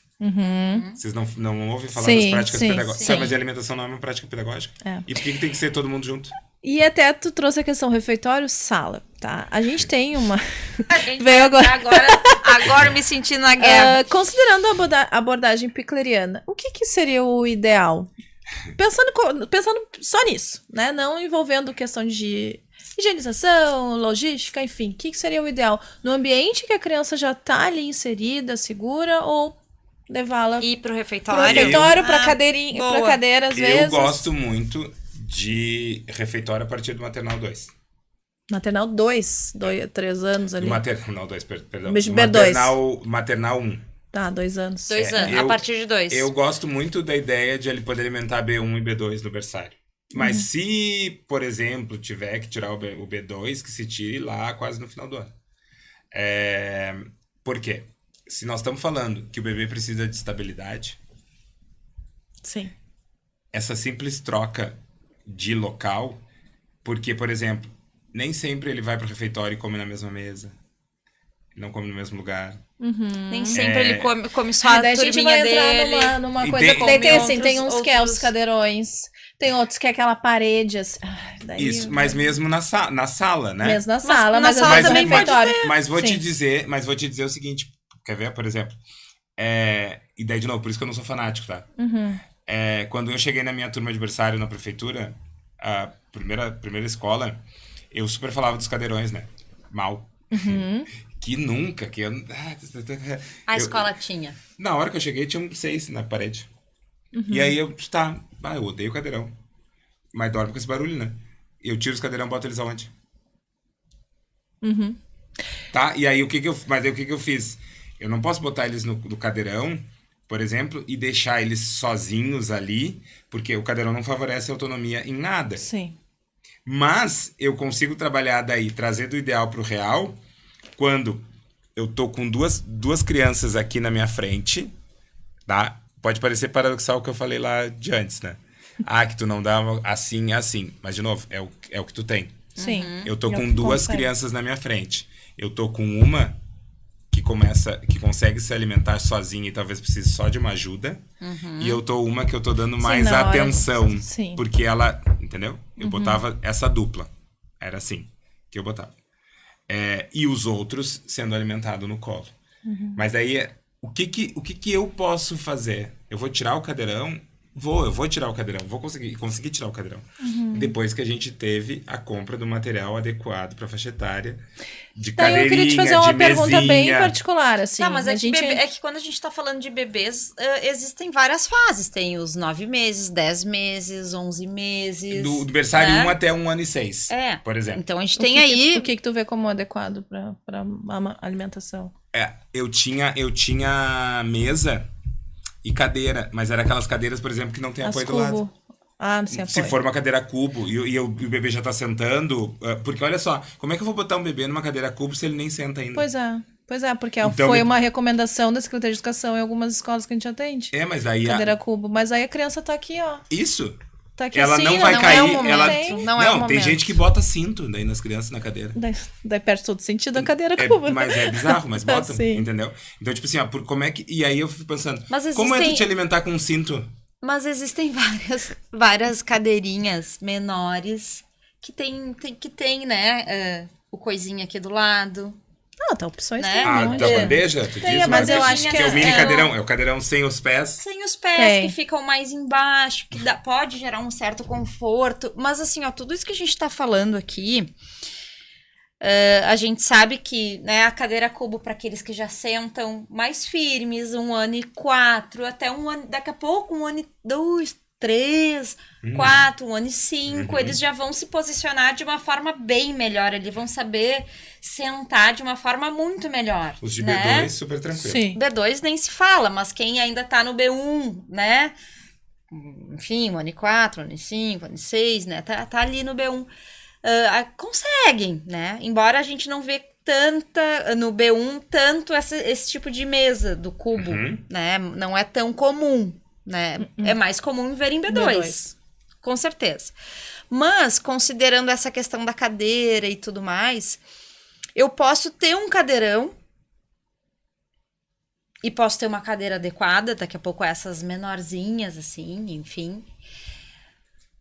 Vocês não ouvem falar das práticas pedagógicas? Sim. Mas a alimentação não é uma prática pedagógica? E por que tem que ser todo mundo junto? E até tu trouxe a questão refeitório, sala, tá? A gente tem uma... A gente Veio vai agora. agora me sentindo na guerra. Considerando a abordagem picleriana, o que seria o ideal? Pensando só nisso, né? Não envolvendo questão de higienização, logística, enfim. O que seria o ideal? No ambiente que a criança já tá ali inserida, segura, ou levá-la Ir pro pro refeitório. refeitório, pra cadeirinha, boa. pra cadeira, às vezes. Eu gosto muito de refeitório a partir do maternal 2. Maternal 2, 3 anos ali. Do maternal 2, perdão. Beijo, Do B2. maternal 1. Tá, 2 anos. 2 anos, eu- a partir de 2. Eu gosto muito da ideia de ele poder alimentar B1 e B2 no berçário. Mas se, por exemplo, tiver que tirar o B2, que se tire lá quase no final do ano. Por quê? Se nós estamos falando que o bebê precisa de estabilidade, Sim. essa simples troca de local, porque, por exemplo, nem sempre ele vai para o refeitório e come na mesma mesa. não come no mesmo lugar. Nem sempre ele come só Ah, a daí a gente turminha vai entrar dele. numa E coisa tem- que daí tem Come assim, tem uns que é os outros- cadeirões, tem outros que é aquela parede, assim. Daí, Isso, mas mesmo na sala, né? mesmo na sala, na mas, sala às vezes também no pode refeitório. Mas vou te Sim. dizer o seguinte, quer ver, por exemplo, e daí de novo, por isso que eu não sou fanático, tá? Quando eu cheguei na minha turma de berçário na prefeitura, a primeira escola, eu super falava dos cadeirões, né? Mal. Que nunca, que eu... A eu- escola tinha. Na hora que eu cheguei, tinha 6 na parede. E aí eu, eu odeio cadeirão. Mas dorme com esse barulho, né? Eu tiro os cadeirão e boto eles aonde? Tá? E aí mas aí o que que eu fiz? Eu não posso botar eles no cadeirão, por exemplo, e deixar eles sozinhos ali, porque o cadeirão não favorece a autonomia em nada. Sim. Mas eu consigo trabalhar daí, trazer do ideal pro real, quando eu tô com duas crianças aqui na minha frente, tá? Pode parecer paradoxal o que eu falei lá de antes, né? Que tu não dá assim, assim. Mas, de novo, é o que tu tem. Sim. Eu tô É o com que duas consegue. crianças na minha frente. Eu tô com uma que consegue se alimentar sozinha e talvez precise só de uma ajuda. E eu tô uma que eu tô dando mais na hora- atenção. Sim. Porque ela, entendeu? Eu botava essa dupla. Era assim que eu botava. E os outros sendo alimentados no colo. Mas daí, o que eu posso fazer? Eu vou tirar o cadeirão? Eu vou tirar o cadeirão. Vou conseguir tirar o cadeirão. Depois que a gente teve a compra do material adequado para faixa etária, de Daí eu cadeirinha, queria te fazer uma de pergunta bem mesinha. particular, assim. Não, mas a é que, gente... é que quando a gente tá falando de bebês, existem várias fases. Tem os 9 meses, 10 meses, 11 meses. Do berçário né? 1 até 1 ano e 6, por exemplo. Então a gente O tem que aí... o que tu vê como adequado pra alimentação? Eu tinha mesa e cadeira, mas era aquelas cadeiras, por exemplo, que não tem As apoio do lado. cubo. Ah, sem Se apoio. for uma cadeira cubo e o bebê já tá sentando, porque olha só, como é que eu vou botar um bebê numa cadeira cubo se ele nem senta ainda? Pois é, porque Então, foi uma recomendação da Secretaria de Educação em algumas escolas que a gente atende. Mas aí Cadeira cubo. Mas aí a criança tá aqui, ó. isso. Tá aqui Ela assim, não ó, vai não cair, é o momento, ela não é o tem momento. gente que bota cinto daí nas crianças na cadeira. Daí perde todo sentido a cadeira cubo. né? Mas é bizarro, mas bota, Sim. entendeu? Então, tipo assim, como é que... E aí eu fico pensando, Mas como é tu existem- te alimentar com um cinto? Mas existem várias cadeirinhas menores que tem, né? O coisinha aqui do lado. Não, tá opções Né? tem um Ah, monte. da bandeja? Tu Tem, diz, mas eu acho que é o mini é- cadeirão. É o cadeirão sem os pés. Sem os pés, Tem. que ficam mais embaixo, que pode gerar um certo conforto. Mas assim, ó, tudo isso que a gente tá falando aqui, a gente sabe que, né, a cadeira cubo para aqueles que já sentam mais firmes, 1 ano e 4, até 1 ano, daqui a pouco 1 ano e 2, 3, 4, 1 ano e 5, eles já vão se posicionar de uma forma bem melhor, eles vão saber sentar de uma forma muito melhor. Os de né? B2, super tranquilo. Sim. B2 nem se fala, mas quem ainda tá no B1, né? Enfim, 1 ano e 4, 1 ano e 5, 1 ano e 6, né? Tá ali no B1. Conseguem, né? Embora a gente não vê no B1 tanto esse tipo de mesa do cubo, né? Não é tão comum, né? É mais comum ver em B2. Com certeza. Mas, considerando essa questão da cadeira e tudo mais, eu posso ter um cadeirão e posso ter uma cadeira adequada, daqui a pouco essas menorzinhas, assim, enfim.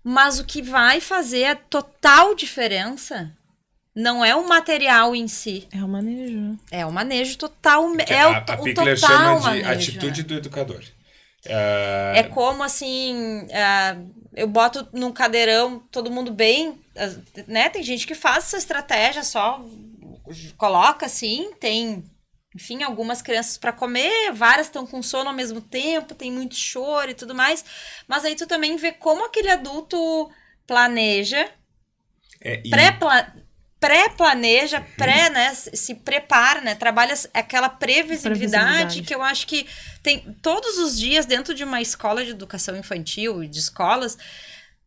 Mas o que vai fazer a total diferença não é o material em si, É o manejo. é o manejo total, Que é o a total Pickler chama de manejo, atitude né? do educador. É como assim, eu boto num cadeirão todo mundo bem, né? Tem gente que faz essa estratégia só, coloca assim, tem, enfim, algumas crianças para comer, várias estão com sono ao mesmo tempo, tem muito choro e tudo mais, mas aí tu também vê como aquele adulto planeja, pré-planeja, né, se prepara, né, trabalha aquela previsibilidade que eu acho que tem todos os dias dentro de uma escola de educação infantil e de escolas,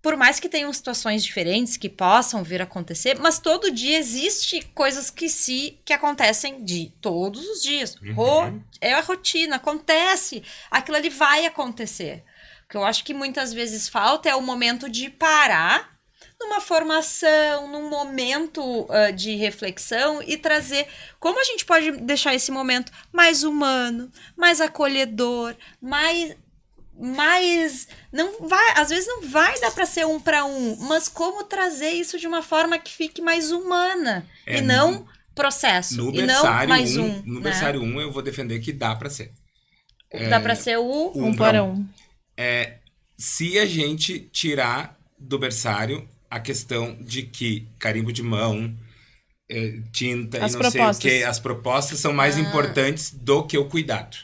por mais que tenham situações diferentes que possam vir a acontecer, mas todo dia existe coisas que acontecem de todos os dias. É a rotina, acontece, aquilo ali vai acontecer. O que eu acho que muitas vezes falta é o momento de parar numa formação, num momento de reflexão e trazer como a gente pode deixar esse momento mais humano, mais acolhedor, mais não vai, às vezes não vai dar para ser 1 para 1, mas como trazer isso de uma forma que fique mais humana e não processo, no e não mais no berçário 1 eu vou defender que dá para ser. Dá para ser o 1 para 1. Se a gente tirar do berçário a questão de que carimbo de mão, tinta As e não propostas. sei o que, as propostas são mais importantes do que o cuidado.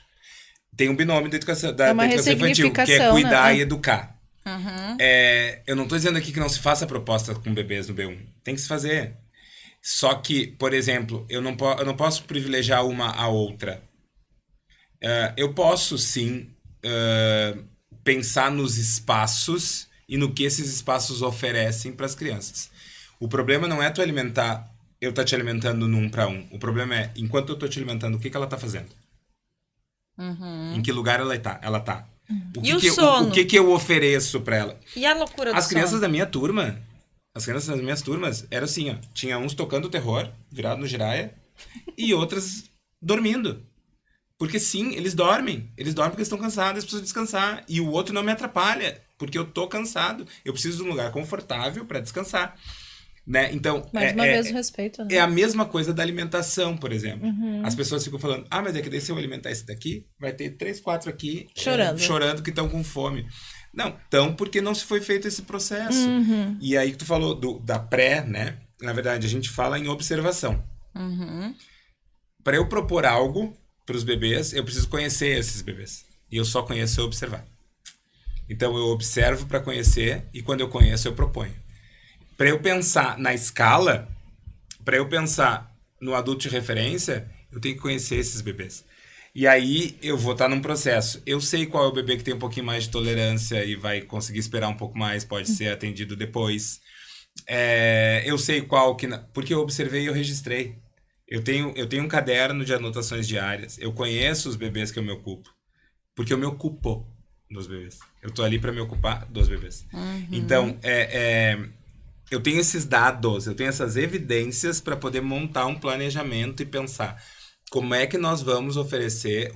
Tem um binômio da educação, da educação infantil, que é cuidar, né, e educar. Eu não tô dizendo aqui que não se faça proposta com bebês no B1. Tem que se fazer. Só que, por exemplo, eu não posso privilegiar uma a outra. Eu posso, sim, pensar nos espaços e no que esses espaços oferecem para as crianças. O problema não é eu tá te alimentando no 1 para 1. O problema é, enquanto eu tô te alimentando, o que ela tá fazendo? Em que lugar ela tá? sono? O que eu ofereço para ela? E a loucura do As crianças sono? da minha turma, as crianças das minhas turmas, era assim, ó. Tinha uns tocando terror, virado no giraia, e outras dormindo. Porque sim, eles dormem. Eles dormem porque estão cansados, eles precisam descansar. E o outro não me atrapalha, porque eu tô cansado. Eu preciso de um lugar confortável para descansar. Né? Então, Mais uma vez o respeito, né? É a mesma coisa da alimentação, por exemplo. As pessoas ficam falando, mas é que daí se eu alimentar esse daqui, vai ter 3, 4 aqui chorando que estão com fome. Não, então porque não se foi feito esse processo. E aí que tu falou da pré, né? Na verdade, a gente fala em observação. Para eu propor algo para os bebês, eu preciso conhecer esses bebês. E eu só conheço se eu observar. Então, eu observo para conhecer e quando eu conheço, eu proponho. Para eu pensar na escala, para eu pensar no adulto de referência, eu tenho que conhecer esses bebês. E aí, eu vou estar num processo. Eu sei qual é o bebê que tem um pouquinho mais de tolerância e vai conseguir esperar um pouco mais, pode ser atendido depois. Eu sei qual que... Porque eu observei e eu registrei. Eu tenho um caderno de anotações diárias. Eu conheço os bebês que eu me ocupo. Porque eu me ocupo dos bebês. Eu tô ali para me ocupar dos bebês. Então, eu tenho esses dados, eu tenho essas evidências para poder montar um planejamento e pensar como é que nós vamos oferecer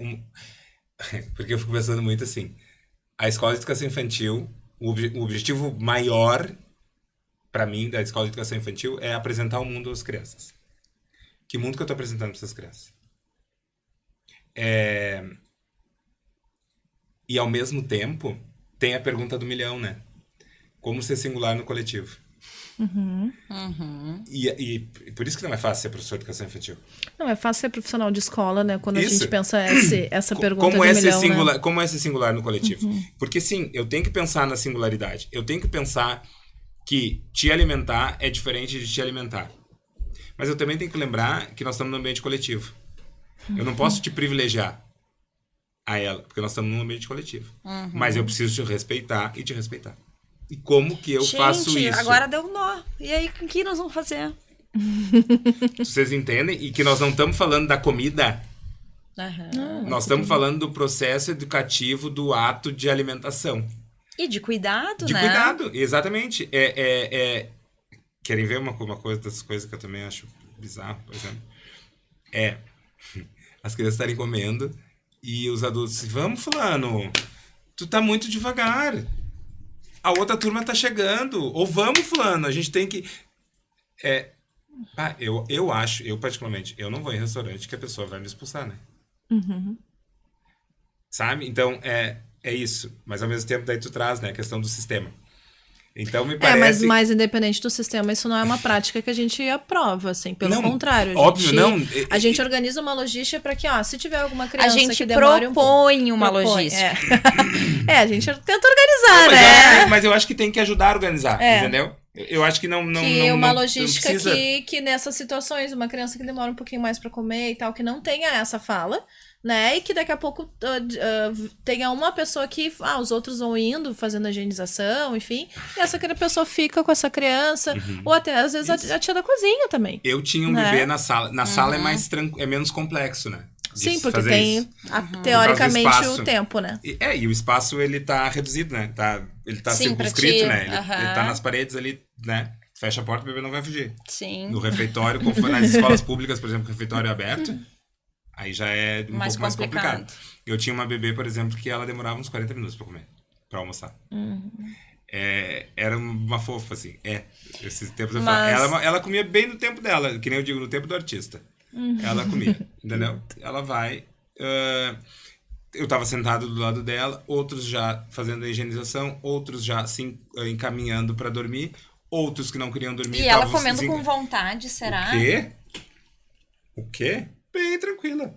Porque eu fico pensando muito assim, a escola de educação infantil, o objetivo maior para mim da escola de educação infantil é apresentar o mundo às crianças. Que mundo que eu tô apresentando para essas crianças? E ao mesmo tempo tem a pergunta do milhão, né? Como ser singular no coletivo? E por isso que não é fácil ser professor de educação infantil. Não, é fácil ser profissional de escola, né? Quando a gente pensa essa pergunta como do é milhão, singular, né? Como é ser singular no coletivo? Porque sim, eu tenho que pensar na singularidade. Eu tenho que pensar que te alimentar é diferente de te alimentar. Mas eu também tenho que lembrar que nós estamos num ambiente coletivo. Eu não posso te privilegiar a ela, porque nós estamos num ambiente coletivo. Mas eu preciso te respeitar e te respeitar. E como que eu faço isso? Agora deu um nó. E aí, o que nós vamos fazer? Vocês entendem? E que nós não estamos falando da comida. Nós estamos falando do processo educativo do ato de alimentação. E de cuidado, de né? De cuidado, exatamente. Querem ver uma coisa das coisas que eu também acho bizarro, por exemplo? As crianças estarem comendo e os adultos dizem, vamos, fulano, tu tá muito devagar. A outra turma tá chegando. Ou vamos, fulano, a gente tem que... Eu particularmente, eu não vou em restaurante que a pessoa vai me expulsar, né? Sabe? Então, é isso. Mas ao mesmo tempo, daí tu traz, né? A questão do sistema. Então, me parece... mas independente do sistema, isso não é uma prática que a gente aprova, assim. Pelo contrário. A gente organiza uma logística para que, se tiver alguma criança que demore propõe uma logística. A gente tenta organizar, né? Mas eu acho que tem que ajudar a organizar, entendeu? Eu acho que não uma logística não precisa... que nessas situações, uma criança que demora um pouquinho mais para comer e tal, que não tenha essa fala, né? E que daqui a pouco tenha uma pessoa que os outros vão indo, fazendo a higienização, enfim, e essa pessoa fica com essa criança, ou até às vezes a tia da cozinha também. Eu tinha um bebê na sala. Na sala é menos complexo, né? Sim, porque tem teoricamente o tempo, né? E o espaço ele tá reduzido, né? Ele tá circunscrito, né? Ele tá nas paredes ali, né? fecha a porta, o bebê não vai fugir. Sim. No refeitório, nas escolas públicas, por exemplo, refeitório aberto, aí já é um pouco mais complicado. Eu tinha uma bebê, por exemplo, que ela demorava uns 40 minutos pra comer, pra almoçar. Era uma fofa, assim. Esses tempos eu falo. Ela comia bem no tempo dela, que nem eu digo, no tempo do artista. Ela comia, entendeu? Ela vai... eu tava sentado do lado dela, outros já fazendo a higienização, outros já se encaminhando pra dormir, outros que não queriam dormir. E ela comendo com vontade, será? O quê? Bem tranquila.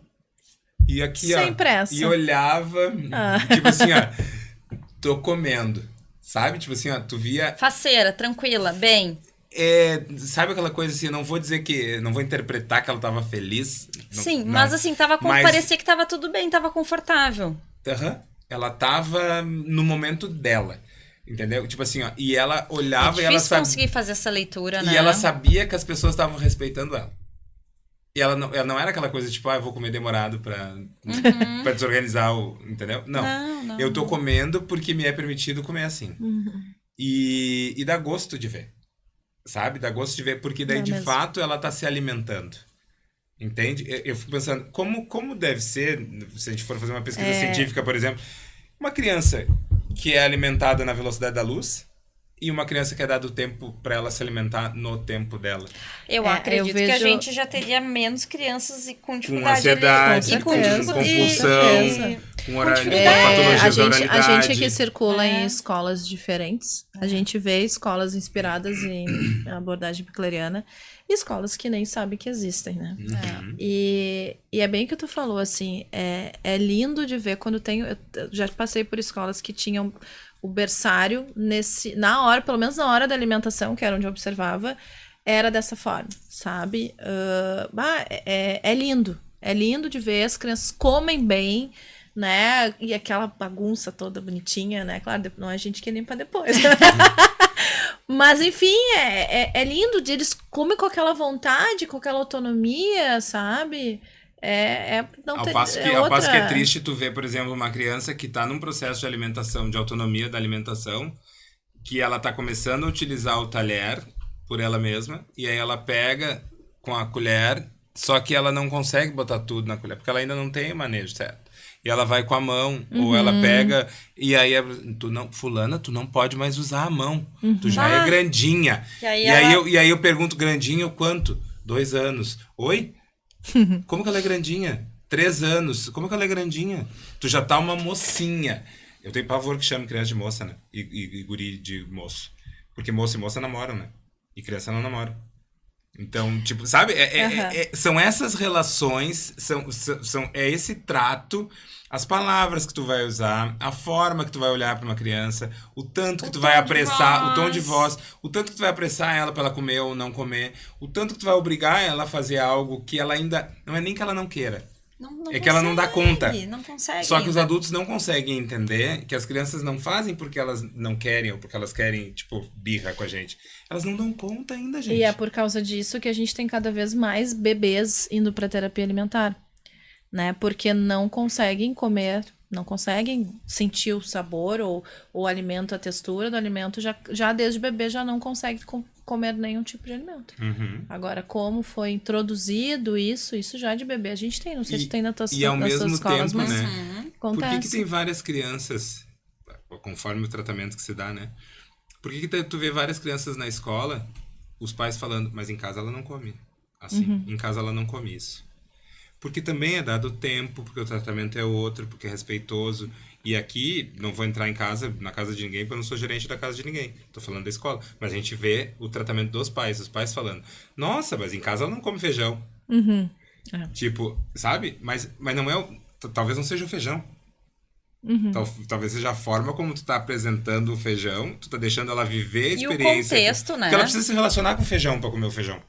E aqui, sem pressa. E olhava, tipo assim, tô comendo. Sabe? Tipo assim, tu via... Faceira, tranquila, bem. Sabe aquela coisa assim, não vou interpretar que ela tava feliz. Sim, mas assim, parecia que tava tudo bem, tava confortável. Ela tava no momento dela. Entendeu? Tipo assim, e ela olhava e ela sabia... conseguir fazer essa leitura, né? E ela sabia que as pessoas estavam respeitando ela. E ela não era aquela coisa tipo, eu vou comer demorado pra desorganizar entendeu? Não. Eu tô comendo porque me é permitido comer assim. E dá gosto de ver. Sabe? Dá gosto de ver, porque daí de fato ela tá se alimentando. Entende? Eu fico pensando, como deve ser, se a gente for fazer uma pesquisa científica, por exemplo, uma criança que é alimentada na velocidade da luz e uma criança que é dado tempo para ela se alimentar no tempo dela. Eu acredito que a gente já teria menos crianças com dificuldade. Com ansiedade, com compulsão, com patologias da oralidade. A gente aqui circula em escolas diferentes. A gente vê escolas inspiradas em abordagem picleriana e escolas que nem sabem que existem, né? E é bem o que tu falou, assim, é lindo de ver quando eu já passei por escolas que tinham o berçário na hora, pelo menos na hora da alimentação, que era onde eu observava, era dessa forma, sabe? É lindo. É lindo de ver, as crianças comem bem, né? E aquela bagunça toda bonitinha, né? Claro, não é a gente que limpa depois. Mas, enfim, é lindo de eles comem com aquela vontade, com aquela autonomia, sabe? Ao passo que é triste tu ver, por exemplo, uma criança que tá num processo de alimentação, de autonomia da alimentação, que ela tá começando a utilizar o talher por ela mesma, e aí ela pega com a colher, só que ela não consegue botar tudo na colher, porque ela ainda não tem o manejo certo. E ela vai com a mão, ou ela pega, e aí, fulana, tu não pode mais usar a mão, tu já é grandinha. E aí eu pergunto, grandinha o quanto? 2 anos. Oi? Como que ela é grandinha? 3 anos. Como que ela é grandinha? Tu já tá uma mocinha. Eu tenho pavor que chame criança de moça, né? E guri de moço. Porque moço e moça namoram, né? E criança não namora. Então, tipo, sabe? São essas relações, é esse trato, as palavras que tu vai usar, a forma que tu vai olhar pra uma criança, o tanto que tu vai apressar, o tom de voz, o tanto que tu vai apressar ela pra ela comer ou não comer, o tanto que tu vai obrigar ela a fazer algo que ela ainda... Não é nem que ela não queira. Que ela não dá conta. Não consegue. Só que os adultos não conseguem entender que as crianças não fazem porque elas não querem ou porque elas querem, tipo, birra com a gente. Elas não dão conta ainda, gente. E é por causa disso que a gente tem cada vez mais bebês indo pra terapia alimentar, né? Porque não conseguem comer, não conseguem sentir o sabor ou o alimento, a textura do alimento, já desde bebê já não consegue comer nenhum tipo de alimento. Agora, como foi introduzido isso já de bebê, a gente tem, não sei se tem nas tuas escolas, mas né? Por que tem várias crianças, conforme o tratamento que se dá, né? Por que tu vê várias crianças na escola, os pais falando, mas em casa ela não come assim, em casa ela não come isso. Porque também é dado tempo, porque o tratamento é outro, porque é respeitoso. E aqui, não vou entrar na casa de ninguém, porque eu não sou gerente da casa de ninguém. Tô falando da escola. Mas a gente vê o tratamento dos pais, os pais falando, nossa, mas em casa ela não come feijão. Tipo, sabe? Mas não é talvez não seja o feijão. Talvez seja a forma como tu tá apresentando o feijão, tu tá deixando ela viver a experiência. E o contexto, né? Porque ela precisa se relacionar com o feijão pra comer o feijão.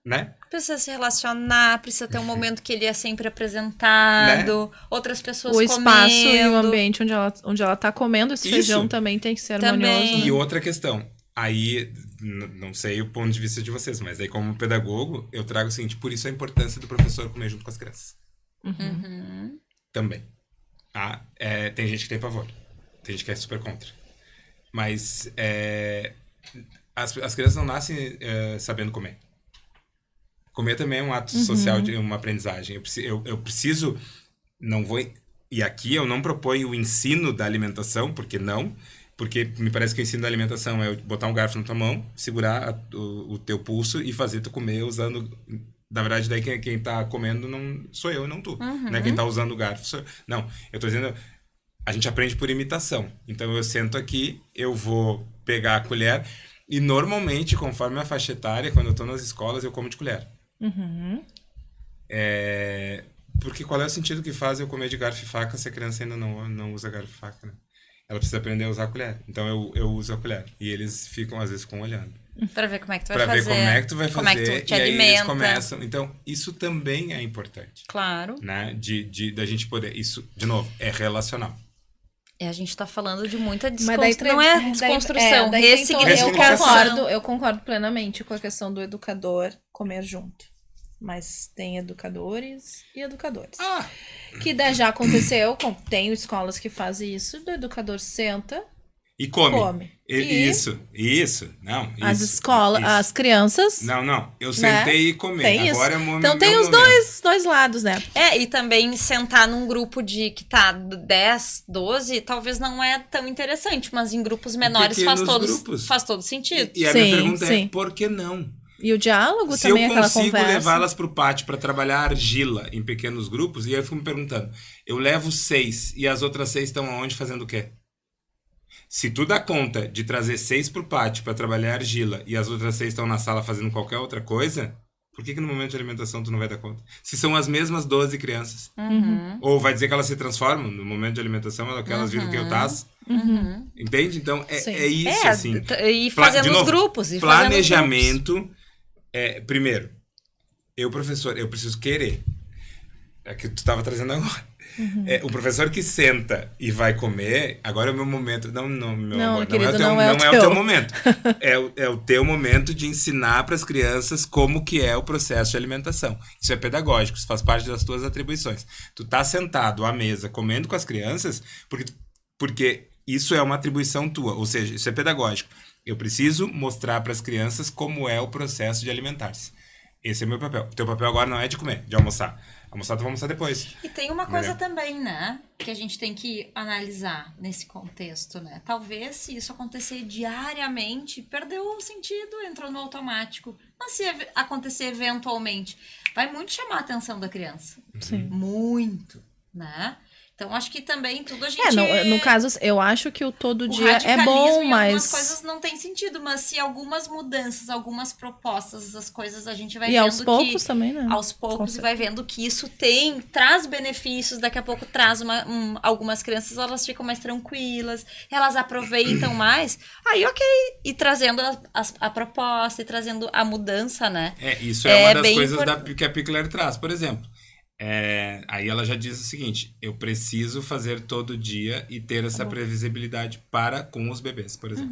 Né? Precisa se relacionar, precisa ter um momento que ele é sempre apresentado, né? Outras pessoas comendo. O espaço e o ambiente onde ela tá comendo esse feijão também tem que ser harmonioso. Né? E outra questão, aí, não sei o ponto de vista de vocês, mas aí como pedagogo, eu trago o seguinte, por isso a importância do professor comer junto com as crianças. Também. Tem gente que tem pavor, tem gente que é super contra. Mas as crianças não nascem sabendo comer. Comer também é um ato social, de uma aprendizagem. Eu preciso, não vou... E aqui eu não proponho o ensino da alimentação, porque me parece que o ensino da alimentação é botar um garfo na tua mão, segurar o teu pulso e fazer tu comer usando... Na verdade, daí quem tá comendo não sou eu e não tu. Né? Quem tá usando o garfo sou eu. Não, eu tô dizendo... A gente aprende por imitação. Então, eu sento aqui, eu vou pegar a colher e, normalmente, conforme a faixa etária, quando eu tô nas escolas, eu como de colher. Porque qual é o sentido que faz eu comer de garfo e faca se a criança ainda não usa garfo e faca, né? Ela precisa aprender a usar a colher. Então, eu uso a colher. E eles ficam, às vezes, olhando. Pra ver como é que tu vai pra fazer. Ver como é que tu vai fazer. Como é que tu te e alimenta. Aí eles começam. Então, isso também é importante. Claro. Né? Da gente poder... Isso, de novo, é relacional. A gente tá falando de muita desconstrução. Não é desconstrução, ressignificação. Eu concordo plenamente com a questão do educador comer junto. Mas tem educadores e educadores. Que já aconteceu, tem escolas que fazem isso, do educador senta e come. Isso. Não, as escolas, as crianças... Não. Eu sentei e comi. Tem Agora isso. É então tem os dois lados, né? E também sentar num grupo de que tá 10, 12, talvez não é tão interessante, mas em grupos menores faz todo sentido. E a minha pergunta é, por que não? E o diálogo também, aquela conversa. Se eu consigo levá-las pro pátio para trabalhar argila em pequenos grupos, e aí eu fico me perguntando, eu levo 6 e as outras 6 estão aonde fazendo o quê? Se tu dá conta de trazer 6 pro pátio para trabalhar argila e as outras 6 estão na sala fazendo qualquer outra coisa, por que no momento de alimentação tu não vai dar conta? Se são as mesmas 12 crianças. Ou vai dizer que elas se transformam no momento de alimentação, elas viram que eu taço. Entende? Então, é isso, assim. E fazendo os grupos. Planejamento... primeiro, eu, professor, eu preciso querer. É que tu estava trazendo agora. O professor que senta e vai comer, agora é o meu momento. Não, querido, não é o teu momento. É o teu momento de ensinar para as crianças como que é o processo de alimentação. Isso é pedagógico, isso faz parte das tuas atribuições. Tu tá sentado à mesa comendo com as crianças porque isso é uma atribuição tua, ou seja, isso é pedagógico. Eu preciso mostrar para as crianças como é o processo de alimentar-se. Esse é o meu papel. O teu papel agora não é de comer, de almoçar. Almoçar, tu vai almoçar depois. E tem uma coisa também, né? Que a gente tem que analisar nesse contexto, né? Talvez, se isso acontecer diariamente, perdeu o sentido, entrou no automático. Mas se acontecer eventualmente, vai muito chamar a atenção da criança. Sim. Muito, né? Então, acho que também tudo a gente... no caso, eu acho que o todo dia é bom, mas... algumas coisas não tem sentido, mas se algumas mudanças, algumas propostas, as coisas a gente vai vendo que... E aos poucos também, né? Aos poucos, vai vendo que isso traz benefícios, daqui a pouco traz algumas crianças, elas ficam mais tranquilas, elas aproveitam mais, aí ok, e trazendo a proposta, e trazendo a mudança, né? Isso é uma das coisas que a Pickler traz, por exemplo. Aí ela já diz o seguinte, eu preciso fazer todo dia e ter essa previsibilidade com os bebês, por exemplo.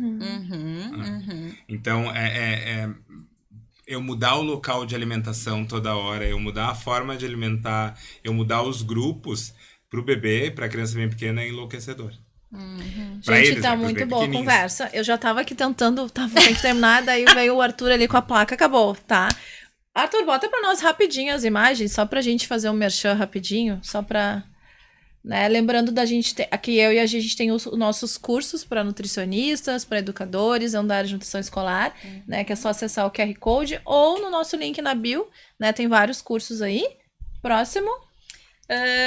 Então, eu mudar o local de alimentação toda hora, eu mudar a forma de alimentar, eu mudar os grupos pro bebê, pra criança bem pequena, é enlouquecedor. Gente, tá muito boa a conversa. Eu já tava aqui tentando, tem que terminar, daí veio o Arthur ali com a placa, acabou, tá? Arthur, bota pra nós rapidinho as imagens, só pra gente fazer um merchan rapidinho, só pra... Né? Lembrando da gente, aqui eu e a gente tem os nossos cursos para nutricionistas, para educadores, da área de nutrição escolar, né? Que é só acessar o QR Code ou no nosso link na bio, né? Tem vários cursos aí. Próximo.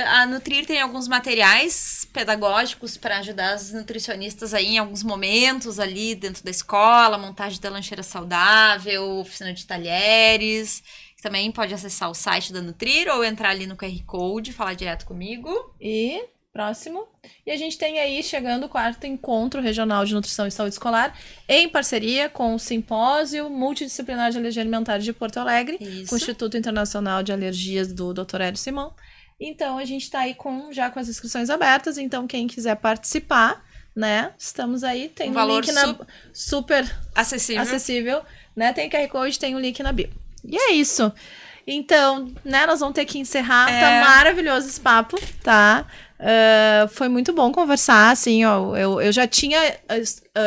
A Nutrir tem alguns materiais pedagógicos para ajudar os nutricionistas aí em alguns momentos ali dentro da escola, montagem da lancheira saudável, oficina de talheres. Também pode acessar o site da Nutrir ou entrar ali no QR Code, falar direto comigo. E próximo. E a gente tem aí chegando o 4º Encontro Regional de Nutrição e Saúde Escolar, em parceria com o Simpósio Multidisciplinar de Alergia Alimentar de Porto Alegre, com o Instituto Internacional de Alergias do Dr. Hélio Simão. Então, a gente está aí já com as inscrições abertas, então quem quiser participar, né, estamos aí, tem um link super acessível, né, tem QR Code, tem o link na bio. E é isso. Então, né, nós vamos ter que encerrar, tá maravilhoso esse papo, tá? Foi muito bom conversar, assim, ó, eu já tinha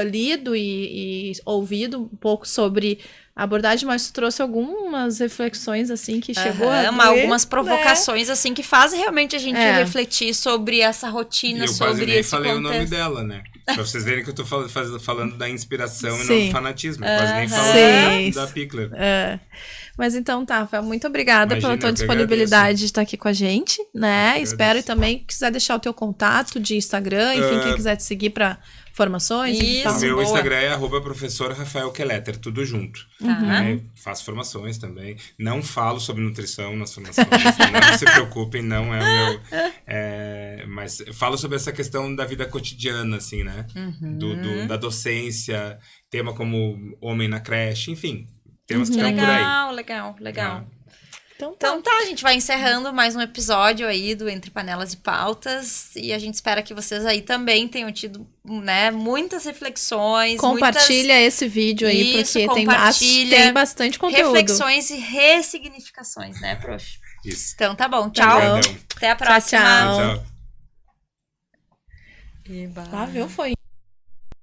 lido e ouvido um pouco sobre a abordagem, mas tu trouxe algumas reflexões, assim, que chegou a doer, algumas provocações, assim, que fazem realmente a gente refletir sobre essa rotina, eu sobre quase nem esse falei contexto. o nome dela, né? Pra vocês verem que eu tô falando da inspiração e não Sim. do fanatismo. Eu quase nem Sim. falei da Pickler. Mas então tá, Rafael, muito obrigada Imagina, pela tua eu que disponibilidade agradeço. de estar aqui com a gente, né? Eu Espero agradeço. e também quiser deixar o teu contato de Instagram, enfim, quem quiser te seguir para formações. Isso. Fala. O meu boa. Instagram é @professor Rafael Kelleter, tudo junto. Né? Faço formações também. Não falo sobre nutrição nas formações. Não se preocupem, não é o meu... mas falo sobre essa questão da vida cotidiana, assim, né? Da docência, tema como homem na creche, enfim. Temas que estão por aí. Legal. Então Então tá, a gente vai encerrando mais um episódio aí do Entre Panelas e Pautas, e a gente espera que vocês aí também tenham tido, né, muitas reflexões. Compartilha esse vídeo aí, Isso, porque compartilha. tem bastante conteúdo. Reflexões e ressignificações, né, prof? Isso. Então tá bom, tchau. Obrigadão. Até a próxima. Tchau. Tchau. Viu? Foi